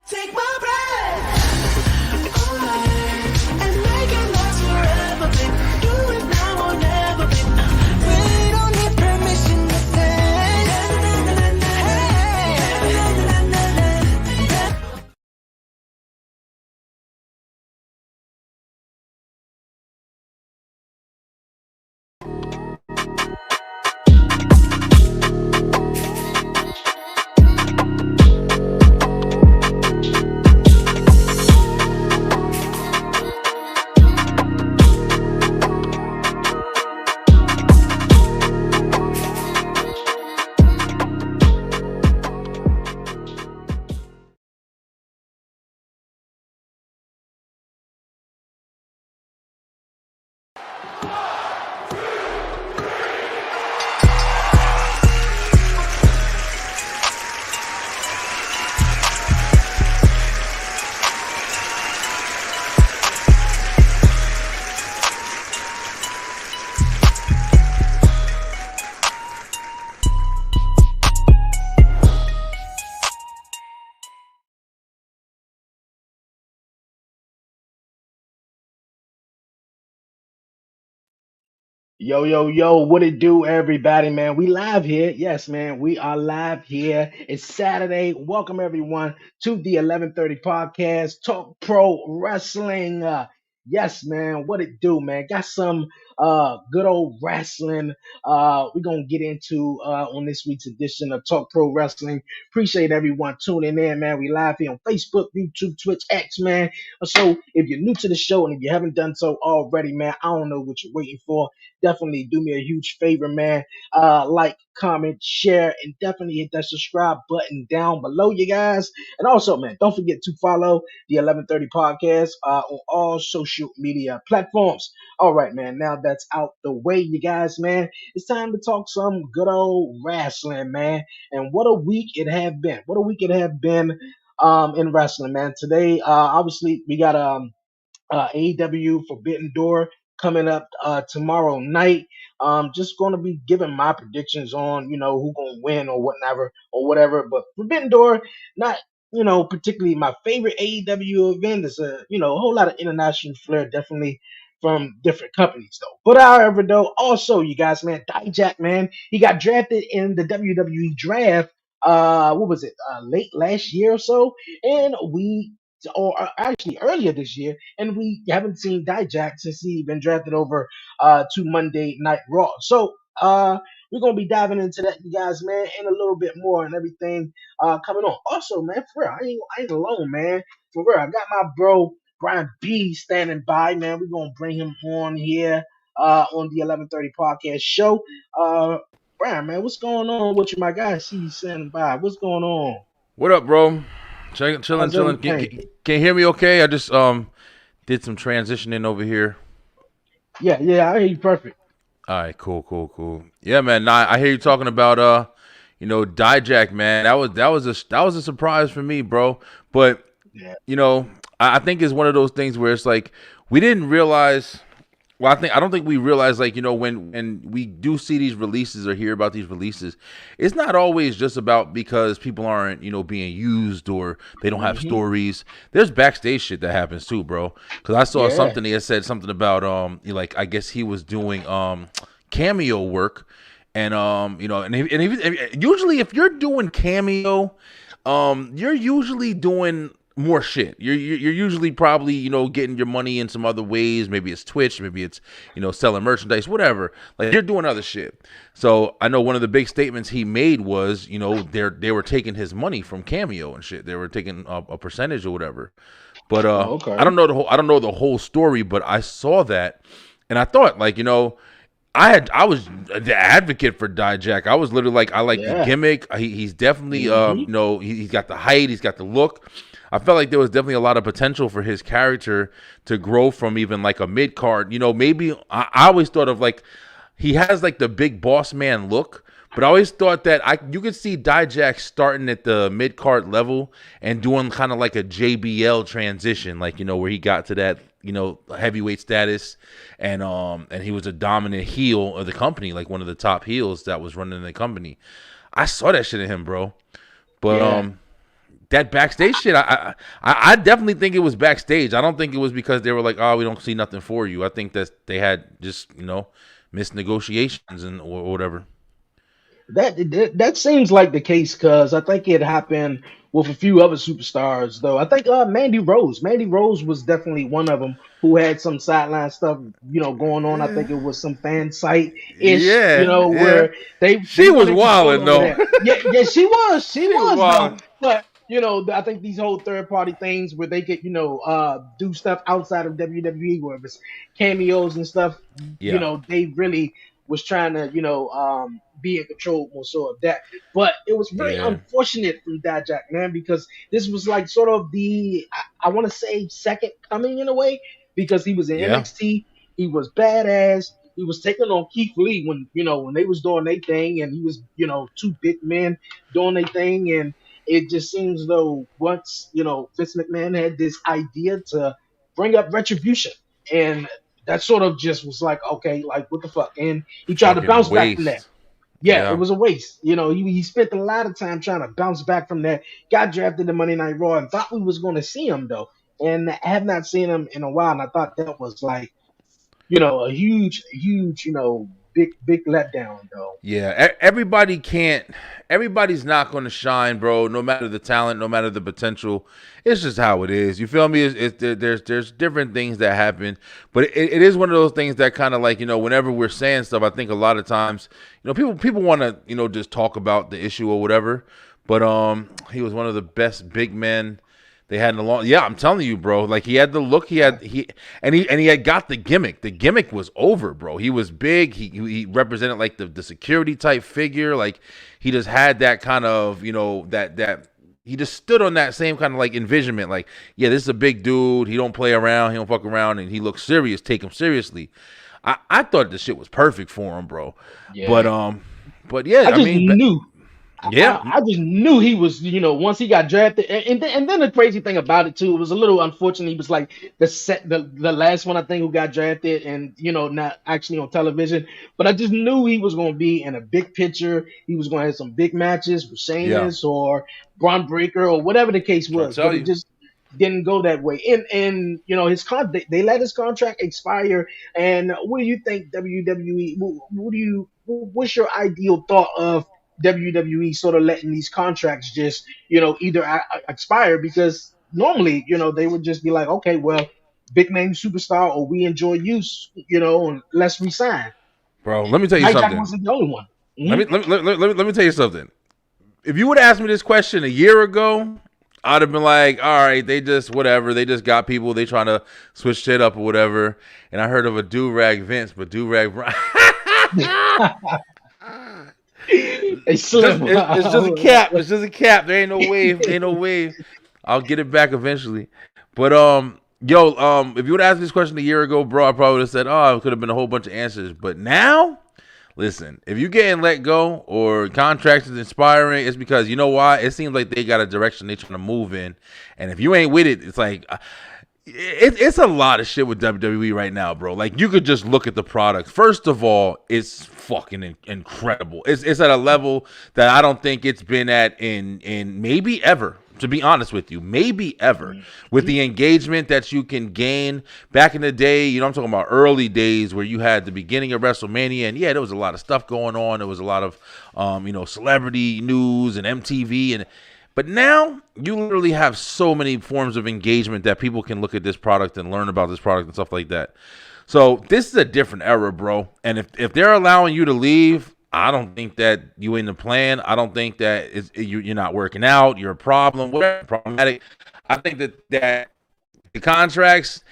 Take my breath away and make it last forever, babe. Do it now or never, babe. We don't need permission to dance. Yo, yo, yo, what it do, everybody, man? We live here. Yes, man, we are live here. It's Saturday. Welcome, everyone, to the 11:30 podcast, Talk Pro Wrestling. Yes, man, what it do, man? Got some good old wrestling we're going to get into on this week's edition of Talk Pro Wrestling. Appreciate everyone tuning in, man. We live here on Facebook, YouTube, Twitch, X, man. So if you're new to the show and if you haven't done so already, man, I don't know what you're waiting for. Definitely do me a huge favor, man. Like, comment, share, and definitely hit that subscribe button down below, you guys. And also, man, don't forget to follow the 11:30 podcast on all social media platforms. All right, man. Now that's out the way, you guys, man. It's time to talk some good old wrestling, man. And what a week it have been. What a week it have been in wrestling, man. Today, obviously, we got AEW Forbidden Door coming up tomorrow night. Just going to be giving my predictions on, who going to win or whatever. But Forbidden Door, not, particularly my favorite AEW event. It's a whole lot of international flair, definitely from different companies though. But however though, also you guys, man, Dijak, man, he got drafted in the WWE draft. What was it? Late last year or so, and actually earlier this year, and we haven't seen Dijak since he been drafted over to Monday Night Raw. So we're gonna be diving into that, you guys, man, and a little bit more and everything coming on. Also, man, for real, I ain't alone, man. For real, I got my bro Brian B standing by, man. We're gonna bring him on here on the 11:30 podcast show. Brian, man, what's going on with you, my guy? I see you standing by. What's going on? What up, bro? Chilling, How's chilling. everything? Can you hear me okay? I just did some transitioning over here. Yeah, I hear you perfect. All right, cool. Yeah, man. Nah, I hear you talking about Dijak, man. That was a surprise for me, bro. But Yeah. I think it's one of those things where it's like we didn't realize. Well, I don't think we realize, like, when we do see these releases or hear about these releases, it's not always just about because people aren't, being used or they don't have hmm stories. There's backstage shit that happens too, bro. Because I saw Yeah. something that said something about like I guess he was doing cameo work, and usually if you're doing cameo, you're usually doing more shit. You're usually probably getting your money in some other ways. Maybe it's Twitch, maybe it's selling merchandise, whatever. Like you're doing other shit. So I know one of the big statements he made was they were taking his money from Cameo and shit. They were taking a percentage or whatever. But Oh, I okay. don't know the whole story. But I saw that and I thought like I was the advocate for Dijak. I was literally like, I like the Yeah. gimmick. He's definitely hmm he's got the height, he's got the look. I felt like there was definitely a lot of potential for his character to grow from even like a mid card. Maybe I always thought of like he has like the big boss man look, but I always thought that you could see Dijak starting at the mid card level and doing kind of like a JBL transition, like where he got to that heavyweight status, and he was a dominant heel of the company, like one of the top heels that was running the company. I saw that shit in him, bro. But Yeah. that backstage shit, I definitely think it was backstage. I don't think it was because they were like, oh, we don't see nothing for you. I think that they had just, missed negotiations and or whatever. That seems like the case because I think it happened with a few other superstars though. I think Mandy Rose was definitely one of them who had some sideline stuff, going on. I think it was some fan site ish, Yeah, yeah. where they She was wanted control wilding over though. that. Yeah, yeah, she She was was though. wilding. But I think these whole third party things where they could, do stuff outside of WWE, where it's cameos and stuff. Yeah, They really was trying to, be in control more so of that. But it was very yeah, unfortunate from Dijak, man, because this was like sort of I want to say second coming in a way, because he was in yeah. NXT, he was badass, he was taking on Keith Lee when they was doing their thing, and he was two big men doing their thing, and it just seems though once Vince McMahon had this idea to bring up retribution, and that sort of just was like, okay, like what the fuck, and he tried to Fucking bounce back from that. waste. Yeah, it Yeah, was a waste. He spent a lot of time trying to bounce back from that. Got drafted to Monday Night Raw and thought we was going to see him though, and I have not seen him in a while. And I thought that was like, a huge, huge, big, big letdown though. yeah. Everybody can't. Everybody's not going to shine, bro. No matter the talent, no matter the potential. It's just how it is. You feel me? There's different things that happen, but it is one of those things that kind of like whenever we're saying stuff, I think a lot of times people want to just talk about the issue or whatever. But he was one of the best big men they had in a long. Yeah, I'm telling you, bro. Like he had the look. He had got the gimmick. The gimmick was over, bro. He was big. He represented like the security type figure. Like he just had that kind of that he just stood on that same kind of like envisionment. Like, yeah, this is a big dude. He don't play around. He don't fuck around, and he looks serious. Take him seriously. I thought this shit was perfect for him, bro. Yeah. But yeah, I just knew. yeah, I just knew he was, once he got drafted, and then the crazy thing about it too, it was a little unfortunate. He was like the last one I think who got drafted, and not actually on television. But I just knew he was going to be in a big picture. He was going to have some big matches with yeah. Sheamus or Braun Breaker or whatever the case Trying to was. tell But it you, just didn't go that way. And his they let his contract expire. And what do you think, WWE? What's your ideal thought of WWE sort of letting these contracts just, either expire? Because normally, they would just be like, okay, well, big name superstar, or we enjoy you, and let's resign. bro. Let me tell you Hijack something. wasn't the only one. Let me Mhm. let me tell you something. If you would have asked me this question a year ago, I'd have been like, all right, they just whatever. They just got people. They trying to switch shit up or whatever. And I heard of a do-rag Vince, but do-rag Hey, Slim. it's just a cap. It's just a cap. There ain't no wave. Ain't no wave. I'll get it back eventually. But if you would ask me this question a year ago, bro, I probably would have said, oh, it could have been a whole bunch of answers. But now, listen, if you getting let go or contracts is inspiring, it's because you know why? It seems like they got a direction they trying to move in, and if you ain't with it, it's like it's a lot of shit with WWE right now, bro. Like you could just look at the product. First of all, it's fucking incredible. It's at a level that I don't think it's been at in maybe ever. To be honest with you, maybe ever, with the engagement that you can gain back in the day. I'm talking about early days where you had the beginning of WrestleMania, and yeah, there was a lot of stuff going on. There was a lot of, celebrity news and MTV, but now you literally have so many forms of engagement that people can look at this product and learn about this product and stuff like that. So this is a different era, bro. And if they're allowing you to leave, I don't think that you in the plan. I don't think that you're not working out. You're a problem. Whatever, problematic. I think that the contracts.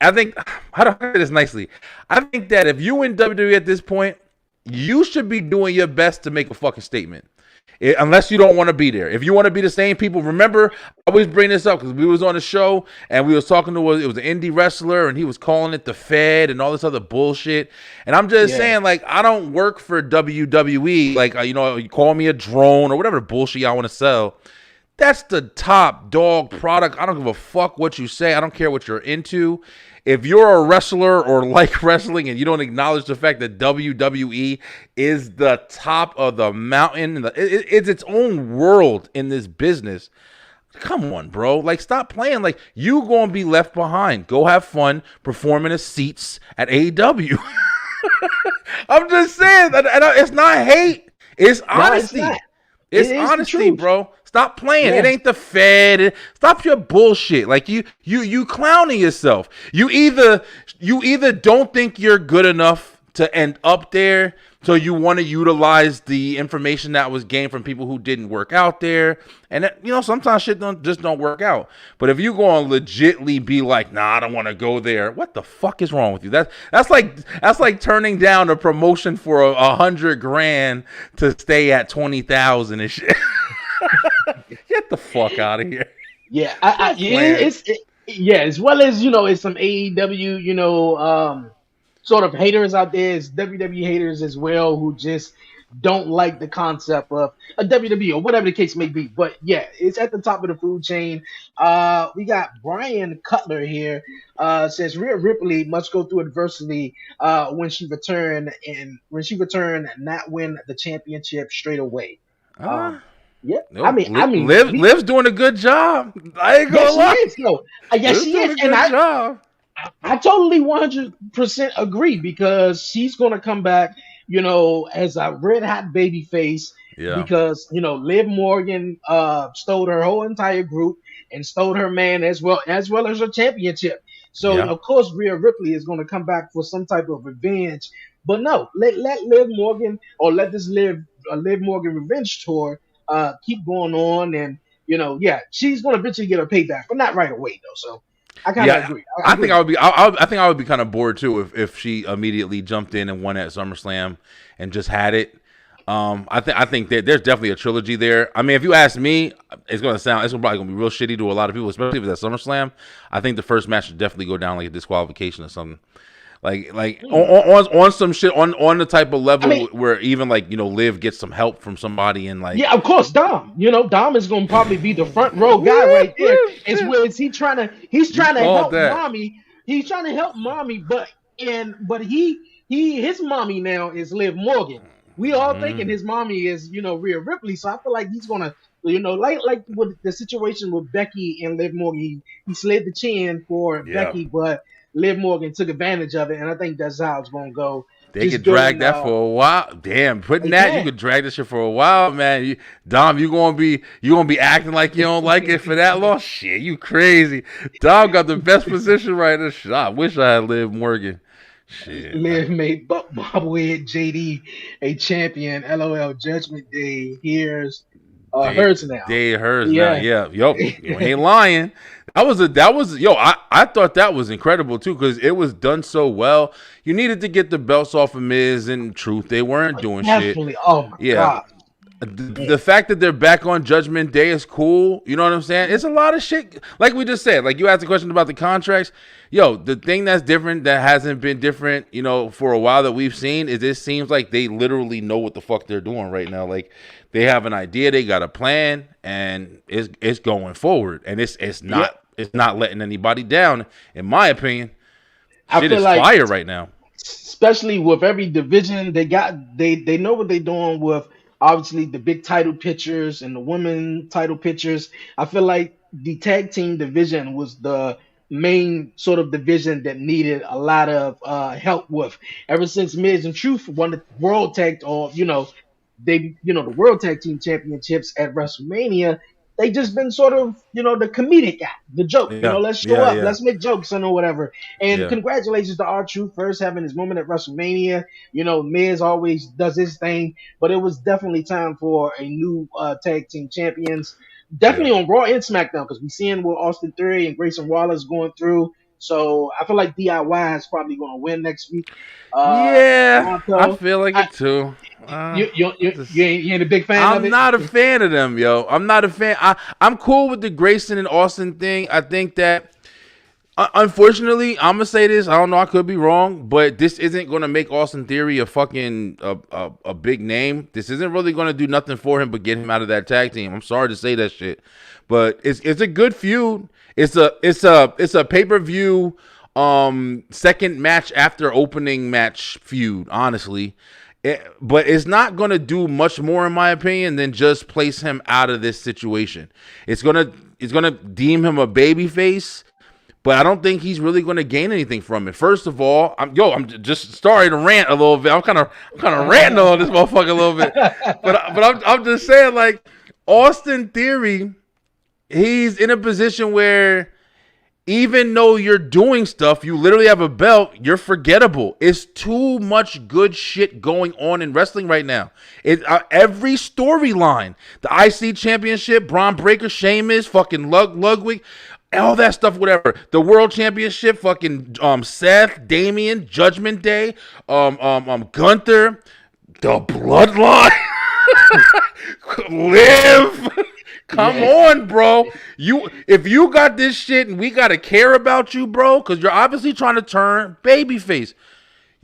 I think how do I say this nicely? I think that if you in WWE at this point, you should be doing your best to make a fucking statement. Unless you don't want to be there. If you want to be the same people, remember, I always bring this up because we was on the show and we was talking to it was an indie wrestler and he was calling it the Fed and all this other bullshit. And I'm just saying, like, I don't work for WWE. Like, you call me a drone or whatever bullshit y'all want to sell. That's the top dog product. I don't give a fuck what you say. I don't care what you're into. If you're a wrestler or like wrestling and you don't acknowledge the fact that WWE is the top of the mountain, it's its own world in this business, Come on, bro. Like, stop playing. Like, you going to be left behind. Go have fun performing as seats at AEW. I'm just saying. It's not hate. It's No, it's not. honesty. It It's is the honesty, truth. bro. Stop playing. Yeah. It ain't the Fed. Stop your bullshit. Like you clowning yourself. You either don't think you're good enough to end up there, so you want to utilize the information that was gained from people who didn't work out there. And sometimes shit don't work out. But if you go and legitly be like, nah, I don't want to go there. What the fuck is wrong with you? That's like turning down a promotion for $100,000 to stay at 20,000 and shit. Get the fuck out of here. Yeah, as well as it's some AEW, sort of haters out there. It's WWE haters as well who just don't like the concept of a WWE or whatever the case may be. But yeah, it's at the top of the food chain. We got Brian Cutler here. Says Rhea Ripley must go through adversity when she returned, not win the championship straight away. Yeah, No, I mean, Liv's doing a good job. I ain't gonna lie. Yes, she is. No, yes, Liv's she doing is, a good job. I totally 100% agree because she's going to come back, as a red hot baby face. Yeah. Because Liv Morgan stole her whole entire group and stole her man as well as her championship. So Yeah. of course Rhea Ripley is going to come back for some type of revenge. But no, let Liv Morgan or let this Liv Morgan revenge tour keep going on, and she's going to eventually get her payback, but not right away though. So I kind of agree. I think I would be kind of bored too if she immediately jumped in and won at SummerSlam and just had it. I think that there's definitely a trilogy there. I mean, if you ask me, it's probably gonna be real shitty to a lot of people, especially if it's at SummerSlam. I think the first match should definitely go down like a disqualification or something. On some shit on the type of level where even Liv gets some help from somebody and yeah, of course, Dom. Dom is gonna probably be the front row guy right there. He's trying to help mommy. He's trying to help mommy, but his mommy now is Liv Morgan. We all thinking his mommy is Rhea Ripley, so I feel like he's gonna like with the situation with Becky and Liv Morgan, he slid the chin for Becky, but Liv Morgan took advantage of it, and I think that's how it's gonna go. They could drag that for a while. Damn, you could drag this shit for a while, man. Dom, you gonna be acting like you don't like it for that long? Shit, you crazy. Dom got the best position right now. Shit, I wish I had Liv Morgan. Shit. Liv made Bob Wade JD a champion. LOL. Judgment Day. Hers now. Hers now. Yeah. Yo, you ain't lying. I thought that was incredible too because it was done so well. You needed to get the belts off of Miz and Truth. They weren't doing Definitely. shit. Oh my god. The fact that they're back on Judgment Day is cool. You know what I'm saying? It's a lot of shit. Like we just said, like you asked the question about the contracts. Yo, the thing that's different that hasn't been different, for a while that we've seen is it seems like they literally know what the fuck they're doing right now. Like they have an idea, they got a plan, and it's going forward. And it's not letting anybody down, in my opinion. Shit is fire right now. Especially with every division they got, they know what they're doing with. Obviously, the big title pictures and the women title pictures. I feel like the tag team division was the main sort of division that needed a lot of help with. Ever since Miz and Truth won the World Tag, or the World Tag Team Championships at WrestleMania, they just been sort of, the comedic guy, the joke. Let's show up, let's make jokes and or whatever. And congratulations to R-Truth first having his moment at WrestleMania. Miz always does his thing, but it was definitely time for a new tag team champions. Definitely on Raw and SmackDown, because we're seeing what Austin Theory and Grayson Waller is going through. So I feel like DIY is probably going to win next week. I feel like it too. You ain't a big fan of it? I'm not a fan of them, yo. I'm not a fan. I'm cool with the Grayson and Austin thing. I think that, unfortunately, I'm gonna say this. I don't know. I could be wrong, but this isn't gonna make Austin Theory a fucking a big name. This isn't really gonna do nothing for him but get him out of that tag team. I'm sorry to say that shit, but it's a good feud. It's a pay-per-view second match after opening match feud, honestly. But it's not going to do much more, in my opinion, than just place him out of this situation. It's going to is gonna deem him a babyface. But I don't think he's really going to gain anything from it. First of all, I'm just starting to rant a little bit. I'm kind of ranting on this motherfucker a little bit. But I'm just saying, like, Austin Theory, he's in a position where even though you're doing stuff, you literally have a belt, you're forgettable. It's too much good shit going on in wrestling right now. Every storyline, the IC Championship, Braun Breaker, Sheamus, fucking Ludwig, all that stuff, whatever. The World Championship, fucking Seth, Damian, Judgment Day, Gunther, the Bloodline, Live. Come on, bro. If you got this shit and we gotta care about you, bro, because you're obviously trying to turn babyface.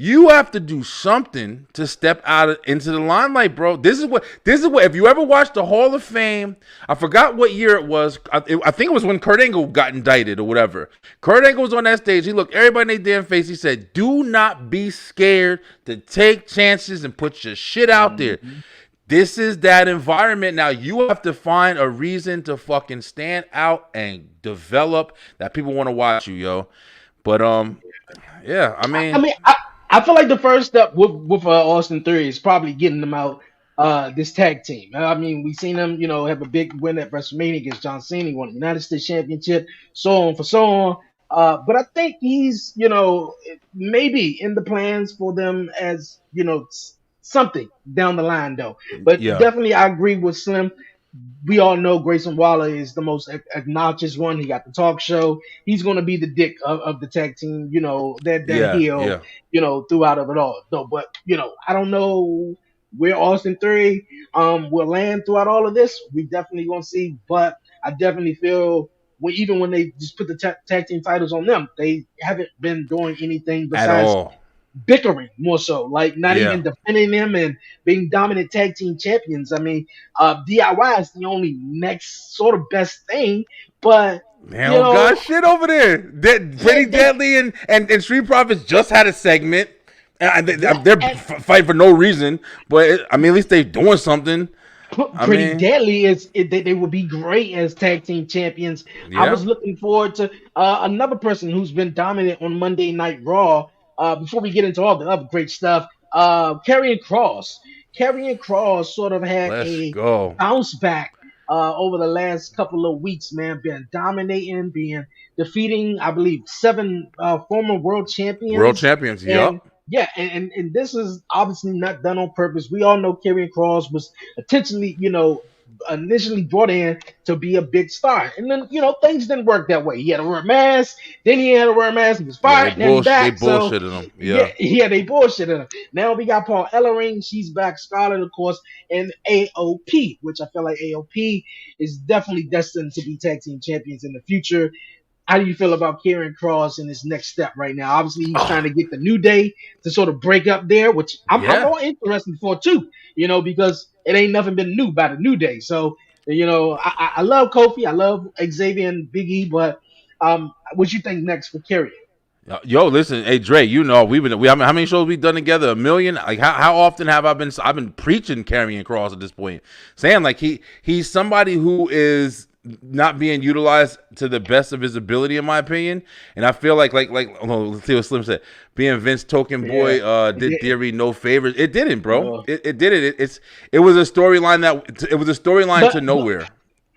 You have to do something to step into the limelight, bro. This is what. If you ever watched the Hall of Fame, I forgot what year it was. I think it was when Kurt Angle got indicted or whatever. Kurt Angle was on that stage. He looked everybody in their damn face. He said, "Do not be scared to take chances and put your shit out there." This is that environment. Now you have to find a reason to fucking stand out and develop that people want to watch you, yo. But yeah, I mean, I feel like the first step with Austin Theory is probably getting them out this tag team. I mean, we've seen them, have a big win at WrestleMania against John Cena, won the United States Championship, so on. But I think he's, maybe in the plans for them as, something down the line, though. But definitely I agree with Slim. We all know Grayson Waller is the most obnoxious one. He got the talk show. He's going to be the dick of the tag team, that heel, throughout of it all. No, but, I don't know where Austin Theory will land throughout all of this. We definitely going to see. But I definitely feel even when they just put the tag team titles on them, they haven't been doing anything besides bickering more so, like not even defending them and being dominant tag team champions. I mean, DIY is the only next sort of best thing, but they don't got shit over there. Pretty Deadly and Street Profits just had a segment. They're fighting for no reason, but I mean, at least they're doing something. Pretty Deadly they would be great as tag team champions. Yeah. I was looking forward to another person who's been dominant on Monday Night Raw. Before we get into all the other great stuff, Karrion Kross. Karrion Kross sort of had bounce back over the last couple of weeks, man. Been dominating, defeating, I believe, 7 former world champions. Yeah, and this is obviously not done on purpose. We all know Karrion Kross was initially brought in to be a big star, and then things didn't work that way. He had to wear a mask, then he had to wear a mask. He was fired, and then he's back. They bullshitted him. They bullshitted him. Now we got Paul Ellering. She's back. Scarlett, of course, and AOP, which I feel like AOP is definitely destined to be tag team champions in the future. How do you feel about Karrion Kross in his next step right now? Obviously, he's trying to get the New Day to sort of break up there, which I'm more interested for too, because it ain't nothing been new by the New Day. So, I love Kofi, I love Xavier and Big E, but what you think next for Karrion? Yo, listen, hey Dre, how many shows we done together? 1 million? Like how often have I've been preaching Karrion Kross at this point, saying like he's somebody who is not being utilized to the best of his ability, in my opinion. And I feel like let's see what Slim said. Being Vince Token Boy did Theory no favors. It didn't, bro. It didn't. It was a storyline to nowhere.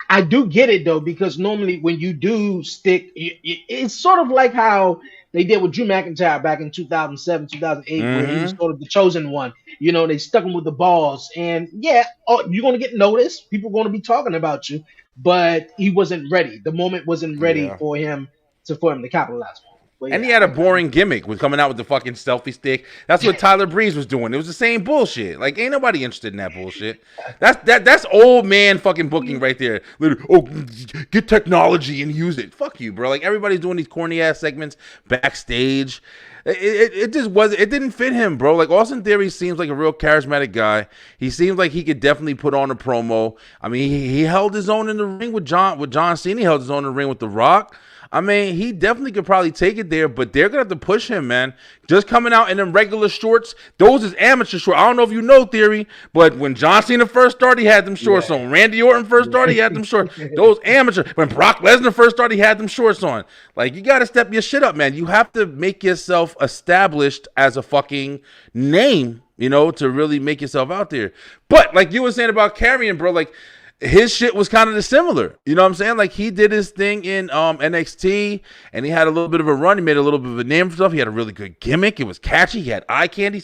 I do get it though, because normally when you do stick, it's sort of like how they did with Drew McIntyre back in 2007, 2008, where he was sort of the chosen one. They stuck him with the balls, and you're going to get noticed. People are going to be talking about you. But he wasn't ready. The moment wasn't ready for him to capitalize on. And he had a boring gimmick with coming out with the fucking selfie stick. That's what Tyler Breeze was doing. It was the same bullshit. Like, ain't nobody interested in that bullshit. That's old man fucking booking right there. Literally, get technology and use it. Fuck you, bro. Like, everybody's doing these corny ass segments backstage. It just wasn't. It didn't fit him, bro. Like, Austin Theory seems like a real charismatic guy. He seems like he could definitely put on a promo. I mean, he held his own in the ring with John Cena. He held his own in the ring with The Rock. I mean, he definitely could probably take it there, but they're gonna have to push him, man. Just coming out in them regular shorts, those is amateur shorts. I don't know if you know, Theory, but when John Cena first started, he had them shorts Yeah. on. Randy Orton first started, he had them shorts. Those amateur. When Brock Lesnar first started, he had them shorts on. Like, you gotta step your shit up, man. You have to make yourself established as a fucking name, to really make yourself out there. But like you were saying about Carrion, bro, like, his shit was kind of similar. You know what I'm saying? Like, he did his thing in NXT, and he had a little bit of a run. He made a little bit of a name for himself. He had a really good gimmick. It was catchy. He had eye candy.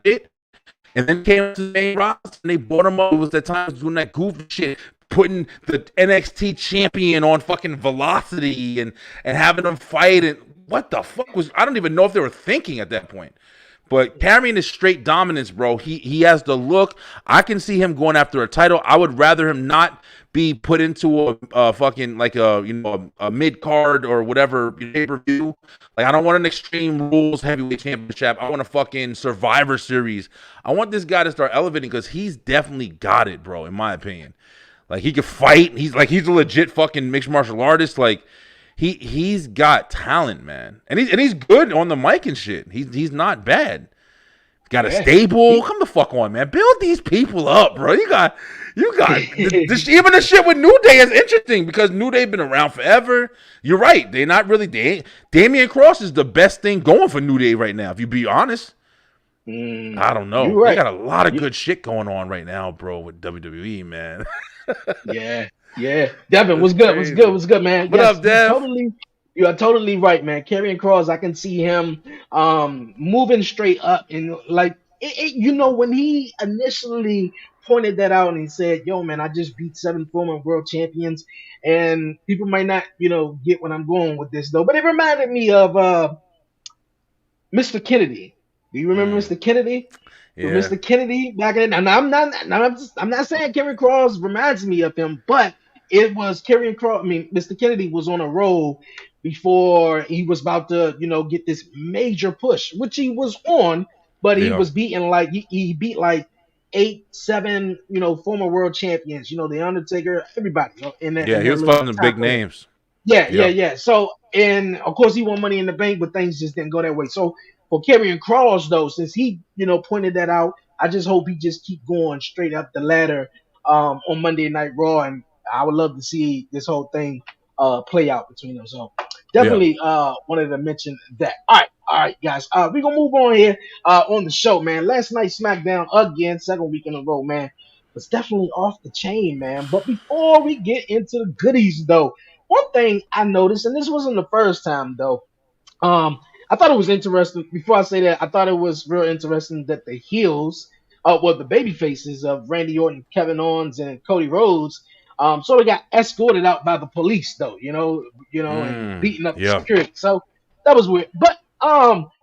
It. And then came to the main roster, and they brought him up. It was that time doing that goofy shit, putting the NXT champion on fucking Velocity and having them fight. And what the fuck was... I don't even know if they were thinking at that point. But carrying his straight dominance, bro, he has the look. I can see him going after a title. I would rather him not be put into a fucking like a mid card or whatever pay-per-view. Like, I don't want an Extreme Rules heavyweight championship. I want a fucking Survivor Series. I want this guy to start elevating because he's definitely got it, bro. In my opinion, like, he could fight. He's a legit fucking mixed martial artist. Like, He's got talent, man, and he's good on the mic and shit. He's not bad. Got a stable. Come the fuck on, man. Build these people up, bro. You got even the shit with New Day is interesting because New Day been around forever. You're right. They're not really. Damian Cross is the best thing going for New Day right now. If you be honest, I don't know. Right. They got a lot of good shit going on right now, bro, with WWE, man. Yeah. Devin, what's good? What's good, man? What up, Dev? You are totally right, man. Karrion Kross, I can see him moving straight up. And like, when he initially pointed that out and he said, yo, man, I just beat 7 former world champions. And people might not, get what I'm going with this, though. But it reminded me of Mr. Kennedy. Do you remember Mr. Kennedy? Yeah. Mr. Kennedy back in, and I'm not saying Karrion Kross reminds me of him, but it was Karrion Kross. I mean, Mr. Kennedy was on a roll before he was about to, get this major push, which he was on, but he was beating like he beat like 8, 7, former world champions. The Undertaker, everybody. He was fighting the big names. Yeah. So, and of course, he won Money in the Bank, but things just didn't go that way. So, for Karrion Kross, though, since he, pointed that out, I just hope he just keep going straight up the ladder on Monday Night Raw, and I would love to see this whole thing play out between them. So definitely wanted to mention that. All right, guys. We're gonna move on here on the show, man. Last night SmackDown again, second week in a row, man. Was definitely off the chain, man. But before we get into the goodies, though, one thing I noticed, and this wasn't the first time, though. I thought it was interesting. Before I say that, I thought it was real interesting that the heels, the baby faces of Randy Orton, Kevin Owens, and Cody Rhodes, sort of got escorted out by the police, though. And beating up the security. So that was weird. But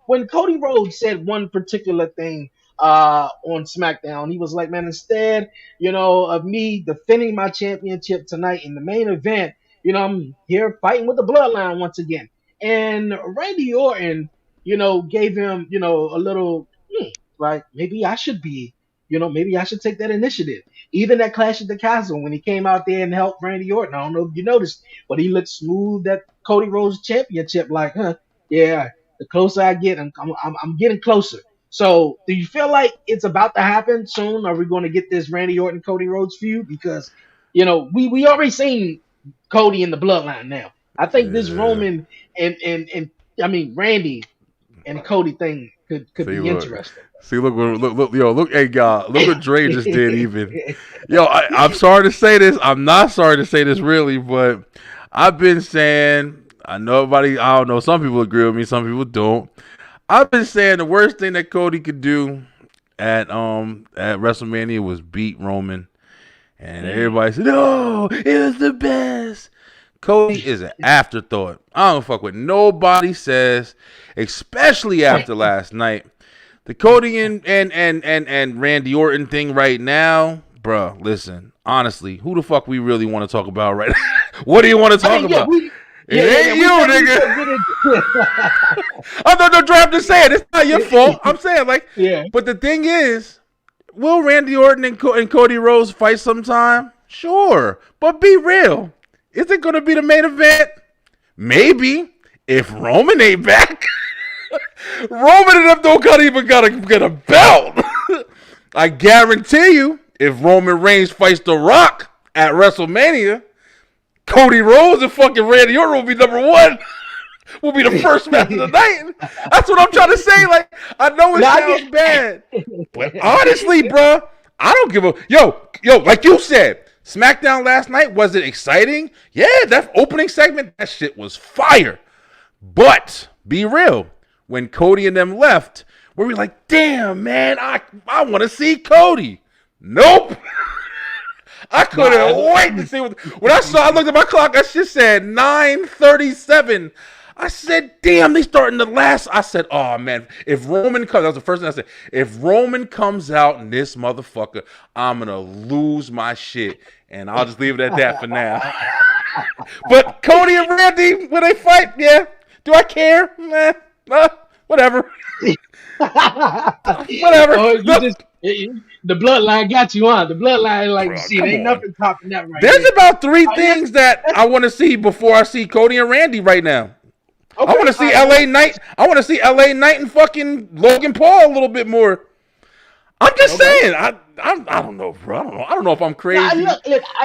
when Cody Rhodes said one particular thing on SmackDown, he was like, "Man, instead, of me defending my championship tonight in the main event, I'm here fighting with the Bloodline once again." And Randy Orton, gave him, a little, like, maybe I should be, maybe I should take that initiative. Even at Clash at the Castle, when he came out there and helped Randy Orton, I don't know if you noticed, but he looked smooth at Cody Rhodes championship, like, yeah, the closer I get, I'm getting closer. So do you feel like it's about to happen soon? Are we going to get this Randy Orton, Cody Rhodes feud? Because, we already seen Cody in the Bloodline now. I think this Roman and Randy and Cody thing could be interesting. See, look, hey, God, look what Dre just did. Even, I'm sorry to say this. I'm not sorry to say this, really, but I've been saying, I don't know. Some people agree with me, some people don't. I've been saying the worst thing that Cody could do at WrestleMania was beat Roman, and everybody said, "No, it was the best." Cody is an afterthought. I don't fuck what nobody says, especially after last night. The Cody and Randy Orton thing right now, bruh, listen, honestly, who the fuck we really want to talk about right now? What do you want to talk about? It ain't you, nigga. I'm not trying to say it. It's not your fault. I'm saying, but the thing is, will Randy Orton and Cody Rhodes fight sometime? Sure, but be real. Is it going to be the main event? maybe if Roman ain't back, Roman and them don't even gotta get a belt. I guarantee you, if Roman Reigns fights The Rock at WrestleMania, Cody Rhodes and fucking Randy Orton will be number one. Will be the first match of the night. That's what I'm trying to say. Like, I know it sounds bad, but honestly, bro, I don't give a yo. Like you said, SmackDown last night, was it exciting? Yeah, that opening segment, that shit was fire. But be real, when Cody and them left, were we like, damn, man, I want to see Cody? Nope. I couldn't wait to see what. When I looked at my clock, that shit said 9:37. I said, damn, they starting the last. I said, oh, man, if Roman comes, that was the first thing I said. If Roman comes out in this motherfucker, I'm going to lose my shit. And I'll just leave it at that for now. But Cody and Randy, when they fight, yeah. Do I care? Whatever. Whatever. Oh, the bloodline got you on. The bloodline, like, see, there ain't nothing topping that right There's there. about three things that I want to see before I see Cody and Randy right now. Okay, I want to see LA Knight. I want to see LA Knight and fucking Logan Paul a little bit more. I'm just saying. I don't know, bro. I don't know if I'm crazy.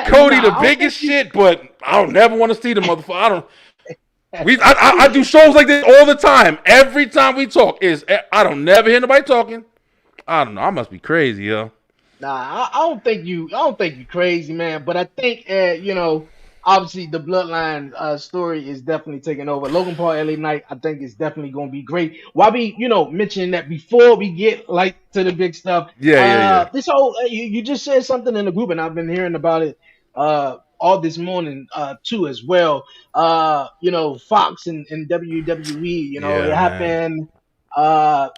Cody the biggest shit, but I don't never want to see the motherfucker. I do shows like this all the time. Every time we talk I don't never hear nobody talking. I don't know. I must be crazy, yo. Nah, I don't think you crazy, man. But I think obviously the bloodline story is definitely taking over. Logan Paul, LA Knight, I think is definitely gonna be great. Why be mentioning that before we get like to the big stuff? Yeah. This whole you just said something in the group, and I've been hearing about it all this morning too as well. Fox and WWE, it happened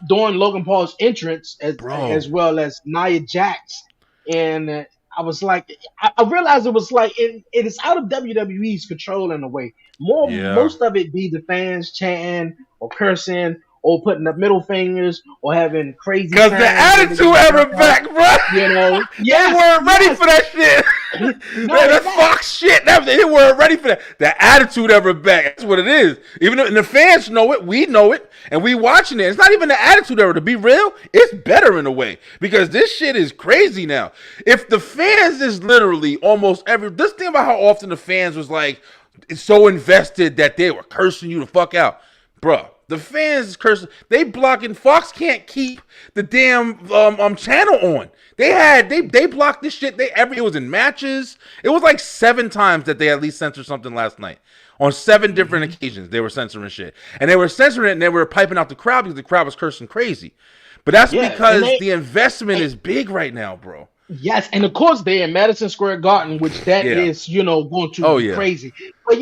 during Logan Paul's entrance as well as Nia Jax, and I was like, I realized it was like it is out of WWE's control in a way. Most of it be the fans chanting or cursing or putting up middle fingers or having crazy. Because the attitude ever back, bro. They weren't ready for that shit. That Fox shit. They weren't ready for that. The attitude ever back. That's what it is. Even though the fans know it, we know it, and we watching it. It's not even the attitude era. To be real, it's better in a way because this shit is crazy now. If the fans is literally almost this thing about how often the fans was like so invested that they were cursing you the fuck out, bruh. The fans is cursing. They blocking. Fox can't keep the damn channel on. They blocked this shit. It was in matches. It was like 7 times that they at least censored something last night. On 7 different occasions, they were censoring shit. And they were censoring it and they were piping out the crowd because the crowd was cursing crazy. But that's because the investment is big right now, bro. Yes, and of course they're in Madison Square Garden, which is going to be crazy. But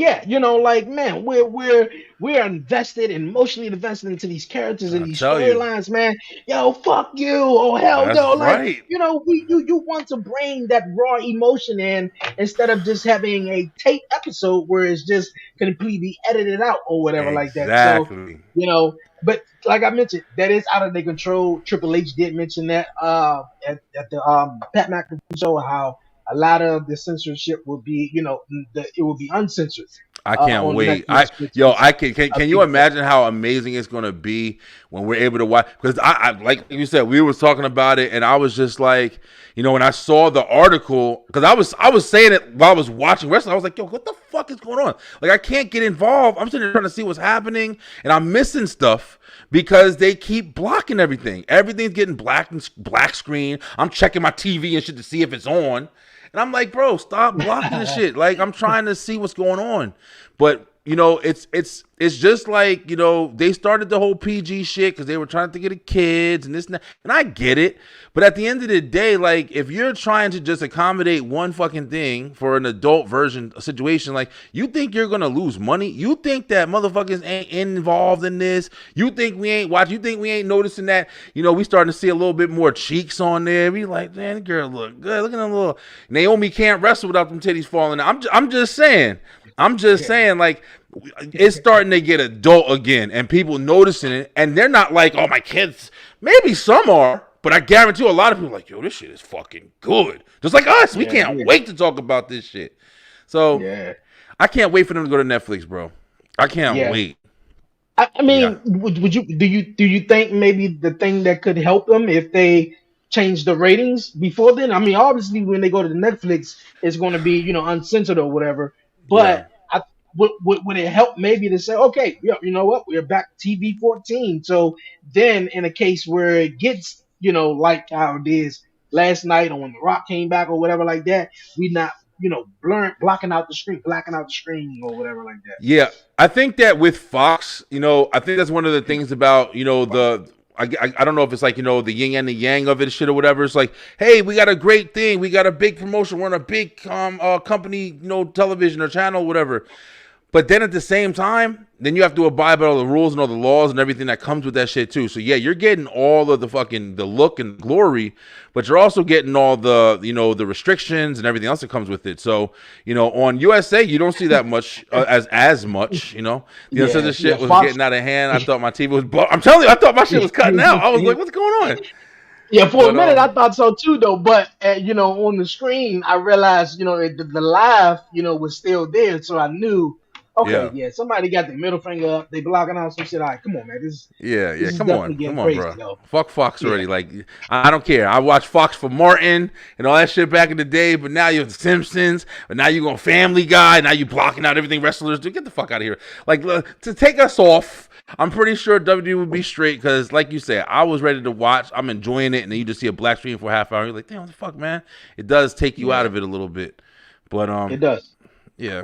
man, we're invested, emotionally invested into these characters and these storylines, man. Yo, fuck you! Oh hell no! Like you want to bring that raw emotion in instead of just having a tape episode where it's just completely edited out or whatever like that. So but like I mentioned, that is out of their control. Triple H did mention that at the Pat McAfee show, how a lot of the censorship will be, it will be uncensored. I can't wait. Can you imagine how amazing it's going to be when we're able to watch? Because I like you said, we were talking about it, and I was just like, when I saw the article, because I was saying it while I was watching wrestling, I was like, yo, what the fuck is going on? Like, I can't get involved. I'm sitting there trying to see what's happening, and I'm missing stuff because they keep blocking everything. Everything's getting black screen. I'm checking my TV and shit to see if it's on. And I'm like, bro, stop blocking the shit. Like, I'm trying to see what's going on. But, it's just like, they started the whole PG shit because they were trying to get the kids and this and that. And I get it. But at the end of the day, like, if you're trying to just accommodate one fucking thing for an adult version situation, like, you think you're going to lose money? You think that motherfuckers ain't involved in this? You think we ain't watching? You think we ain't noticing that, we starting to see a little bit more cheeks on there? We like, man, the girl look good. Look at them little. Naomi can't wrestle without them titties falling out. I'm just saying. Like, it's starting to get adult again and people noticing it, and they're not like, oh, my kids. Maybe some are, but I guarantee you a lot of people are like, yo, this shit is fucking good. Just like us. We can't wait to talk about this shit. So I can't wait for them to go to Netflix, bro. I can't Yeah. wait. I Yeah. mean, would you do you think maybe the thing that could help them if they change the ratings before then? I mean, obviously when they go to the Netflix, it's going to be uncensored or whatever. Yeah. But would it help maybe to say, okay, yeah, you know what, we're back to TV 14. So then in a case where it gets like how it is last night or when The Rock came back or whatever like that, we not blocking out the screen, blacking out the screen or whatever like that. Yeah, I think that with Fox, I think that's one of the things about, the I don't know if it's like, the yin and the yang of it shit or whatever. It's like, hey, we got a great thing. We got a big promotion. We're on a big company, television or channel, whatever. But then at the same time, then you have to abide by all the rules and all the laws and everything that comes with that shit too. So yeah, you're getting all of the look and glory, but you're also getting all the, the restrictions and everything else that comes with it. So, on USA, you don't see that much as much, Yeah, since the yeah, shit was Fox. getting out of hand. I thought my TV was, I'm telling you, I thought my shit was cutting out. I was like, what's going on? Yeah, for a But minute I thought so too, though. But on the screen, I realized the live was still there, so I knew, okay, yeah. yeah, somebody got their middle finger up, they blocking out some shit. All right, come on, man, Yeah, this is come on, definitely getting come on, crazy, bro. though. Fuck Fox Yeah, already. Like, I don't care. I watched Fox for Martin and all that shit back in the day, but now you're The Simpsons, but now you're going Family Guy, now you blocking out everything wrestlers do. Get the fuck out of here. Like, to take us off, I'm pretty sure WWE would be straight because, like you said, I was ready to watch. I'm enjoying it, and then you just see a black screen for a half hour. You're like, damn, what the fuck, man? It does take you out yeah, of it a little bit. But, it does. yeah.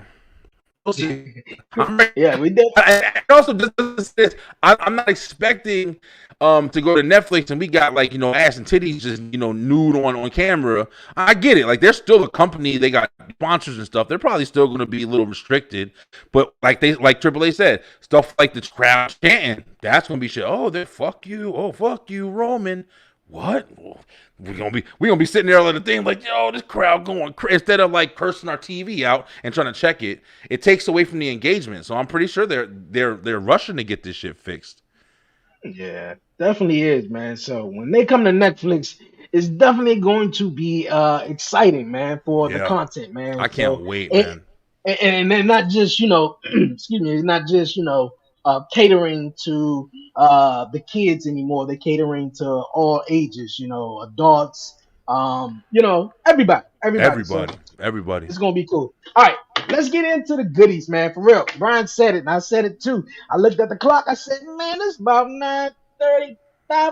We'll see. I'm ready. Yeah, we did. And also, this, I'm not expecting to go to Netflix and we got like ass and titties just nude on camera. I get it. Like they're still a company. They got sponsors and stuff. They're probably still going to be a little restricted. But like Triple A said, stuff like the crowd chanting, that's going to be shit. Oh, they fuck you. Oh, fuck you, Roman. What? We gonna be sitting there on the thing like, yo, this crowd going crazy. Instead of like cursing our TV out and trying to check it, it takes away from the engagement. So I'm pretty sure they're rushing to get this shit fixed. Yeah, definitely is, man. So when they come to Netflix, it's definitely going to be exciting, man, for the Yeah, content, man. I can't So wait, it, man. and they're not just excuse me, it's not just catering to the kids anymore. They're catering to all ages, adults, everybody. So Everybody. it's gonna be cool. All right, let's get into the goodies, man. For real. Brian said it, and I said it too. I looked at the clock. I said, man, it's about 9:35.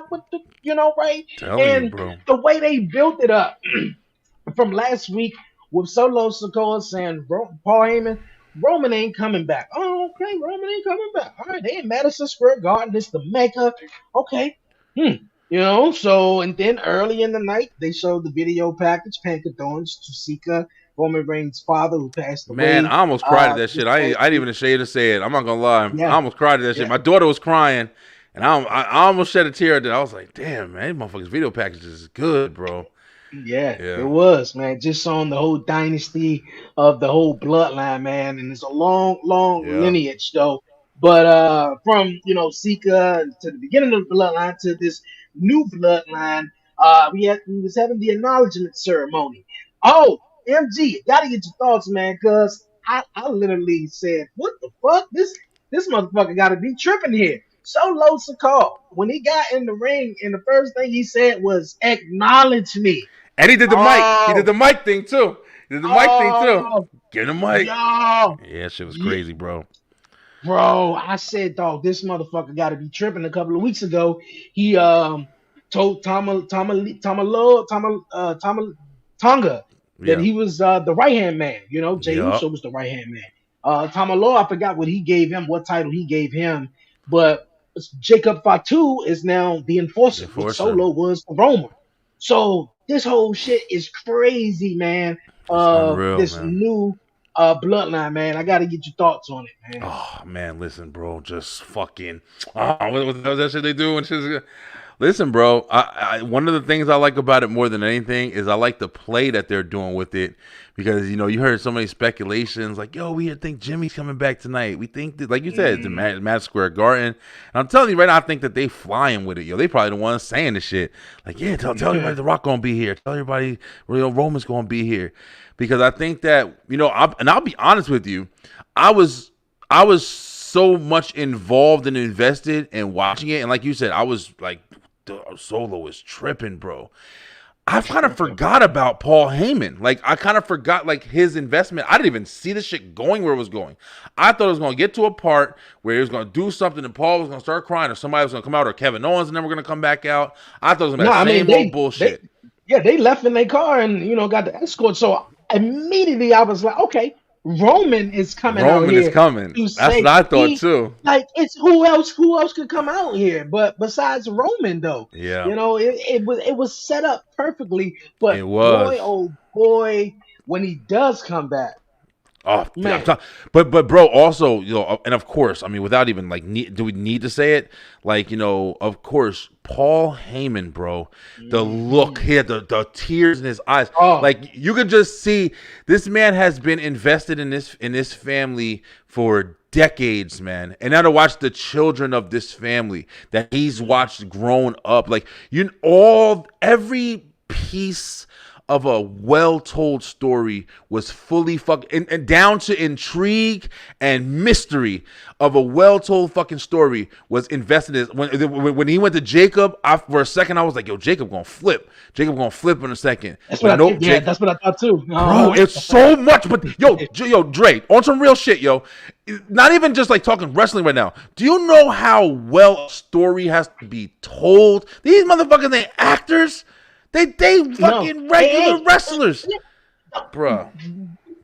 What the, right? Telling you, And bro. the way they built it up from last week with Solo Sikoa saying Paul Heyman, Roman ain't coming back. Oh, okay, Roman ain't coming back. All right, they in Madison Square Garden. It's the Mecca. Okay. So and then early in the night they showed the video package, Panka Thorns to Sika, Roman Reigns' father who passed Man, away. I almost cried at that This shit. I ain't, past I ain't week. even ashamed to say it. I'm not gonna lie. I Yeah, almost cried at that shit. yeah. My daughter was crying, and I almost shed a tear at that. I was like, damn, man, these motherfuckers video package is good, bro. Yeah, it Yeah, was, man. Just on the whole dynasty of the whole bloodline, man. And it's a long, long yeah. lineage though. But from Sika to the beginning of the bloodline to this new bloodline, we was having the acknowledgement ceremony. Oh, MG, gotta get your thoughts, man, cause I literally said, what the fuck? This motherfucker gotta be tripping here. Solo Sikoa, when he got in the ring, and the first thing he said was acknowledge me. And he did the mic. He did Oh, the mic thing too. He did the mic thing too. oh, Get the mic. yo, Yeah, shit was yeah, crazy, bro. bro. I said, dog, this motherfucker got to be tripping. A couple of weeks ago, he told Tonga that Yeah. he was the right hand man. Jay Yup. Uso was the right hand man. Tamaloa, I forgot what he gave him, what title he gave him, but Jacob Fatu is now the The enforcer, which enforcer. Solo was the Roman. So this whole shit is crazy, man. It's unreal, This man. new bloodline, man. I got to get your thoughts on it, man. Oh man, listen, bro. Just fucking. What was that shit they do when she's. Listen, bro. One of the things I like about it more than anything is I like the play that they're doing with it, because you heard so many speculations like, yo, we think Jimmy's coming back tonight. We think that, like you said, it's the Madison Square Garden. And I'm telling you right now, I think that they flying with it, yo. They probably the ones saying the shit like, yeah, tell everybody The Rock gonna be here. Tell everybody Roman's gonna be here, because I think that and I'll be honest with you, I was so much involved and invested in watching it. And like you said, I was like, Solo is tripping, bro. I kind of forgot about Paul Heyman. Like, I kind of forgot, like, his investment. I didn't even see the shit going where it was going. I thought it was going to get to a part where he was going to do something and Paul was going to start crying or somebody was going to come out or Kevin Owens and then we're going to come back out. I thought it was going to be the same old bullshit. They left in their car and, got the escort. So immediately I was like, okay, Roman is coming out here. Roman is coming. That's what I thought too. Like, it's who else could come out here but besides Roman though. Yeah. It was set up perfectly, but it was. boy oh boy, when he does come back. Oh man. But bro, also, and of course, I mean, without even like do we need to say it? Like, of course, Paul Heyman, bro, the look here, the tears in his eyes. Like, you could just see this man has been invested in this family for decades, man. And now to watch the children of this family that he's watched grown up, like, every piece of a well-told story was fully and down to intrigue and mystery of a well-told fucking story was invested in. When he went to Jacob, for a second I was like, yo, Jacob gonna flip. Jacob gonna flip in a second. That's what I thought too. Bro, it's so much. But yo, Dre, on some real shit, yo. Not even just like talking wrestling right now. Do you know how well a story has to be told? These motherfuckers ain't actors. They fucking regular wrestlers, bruh.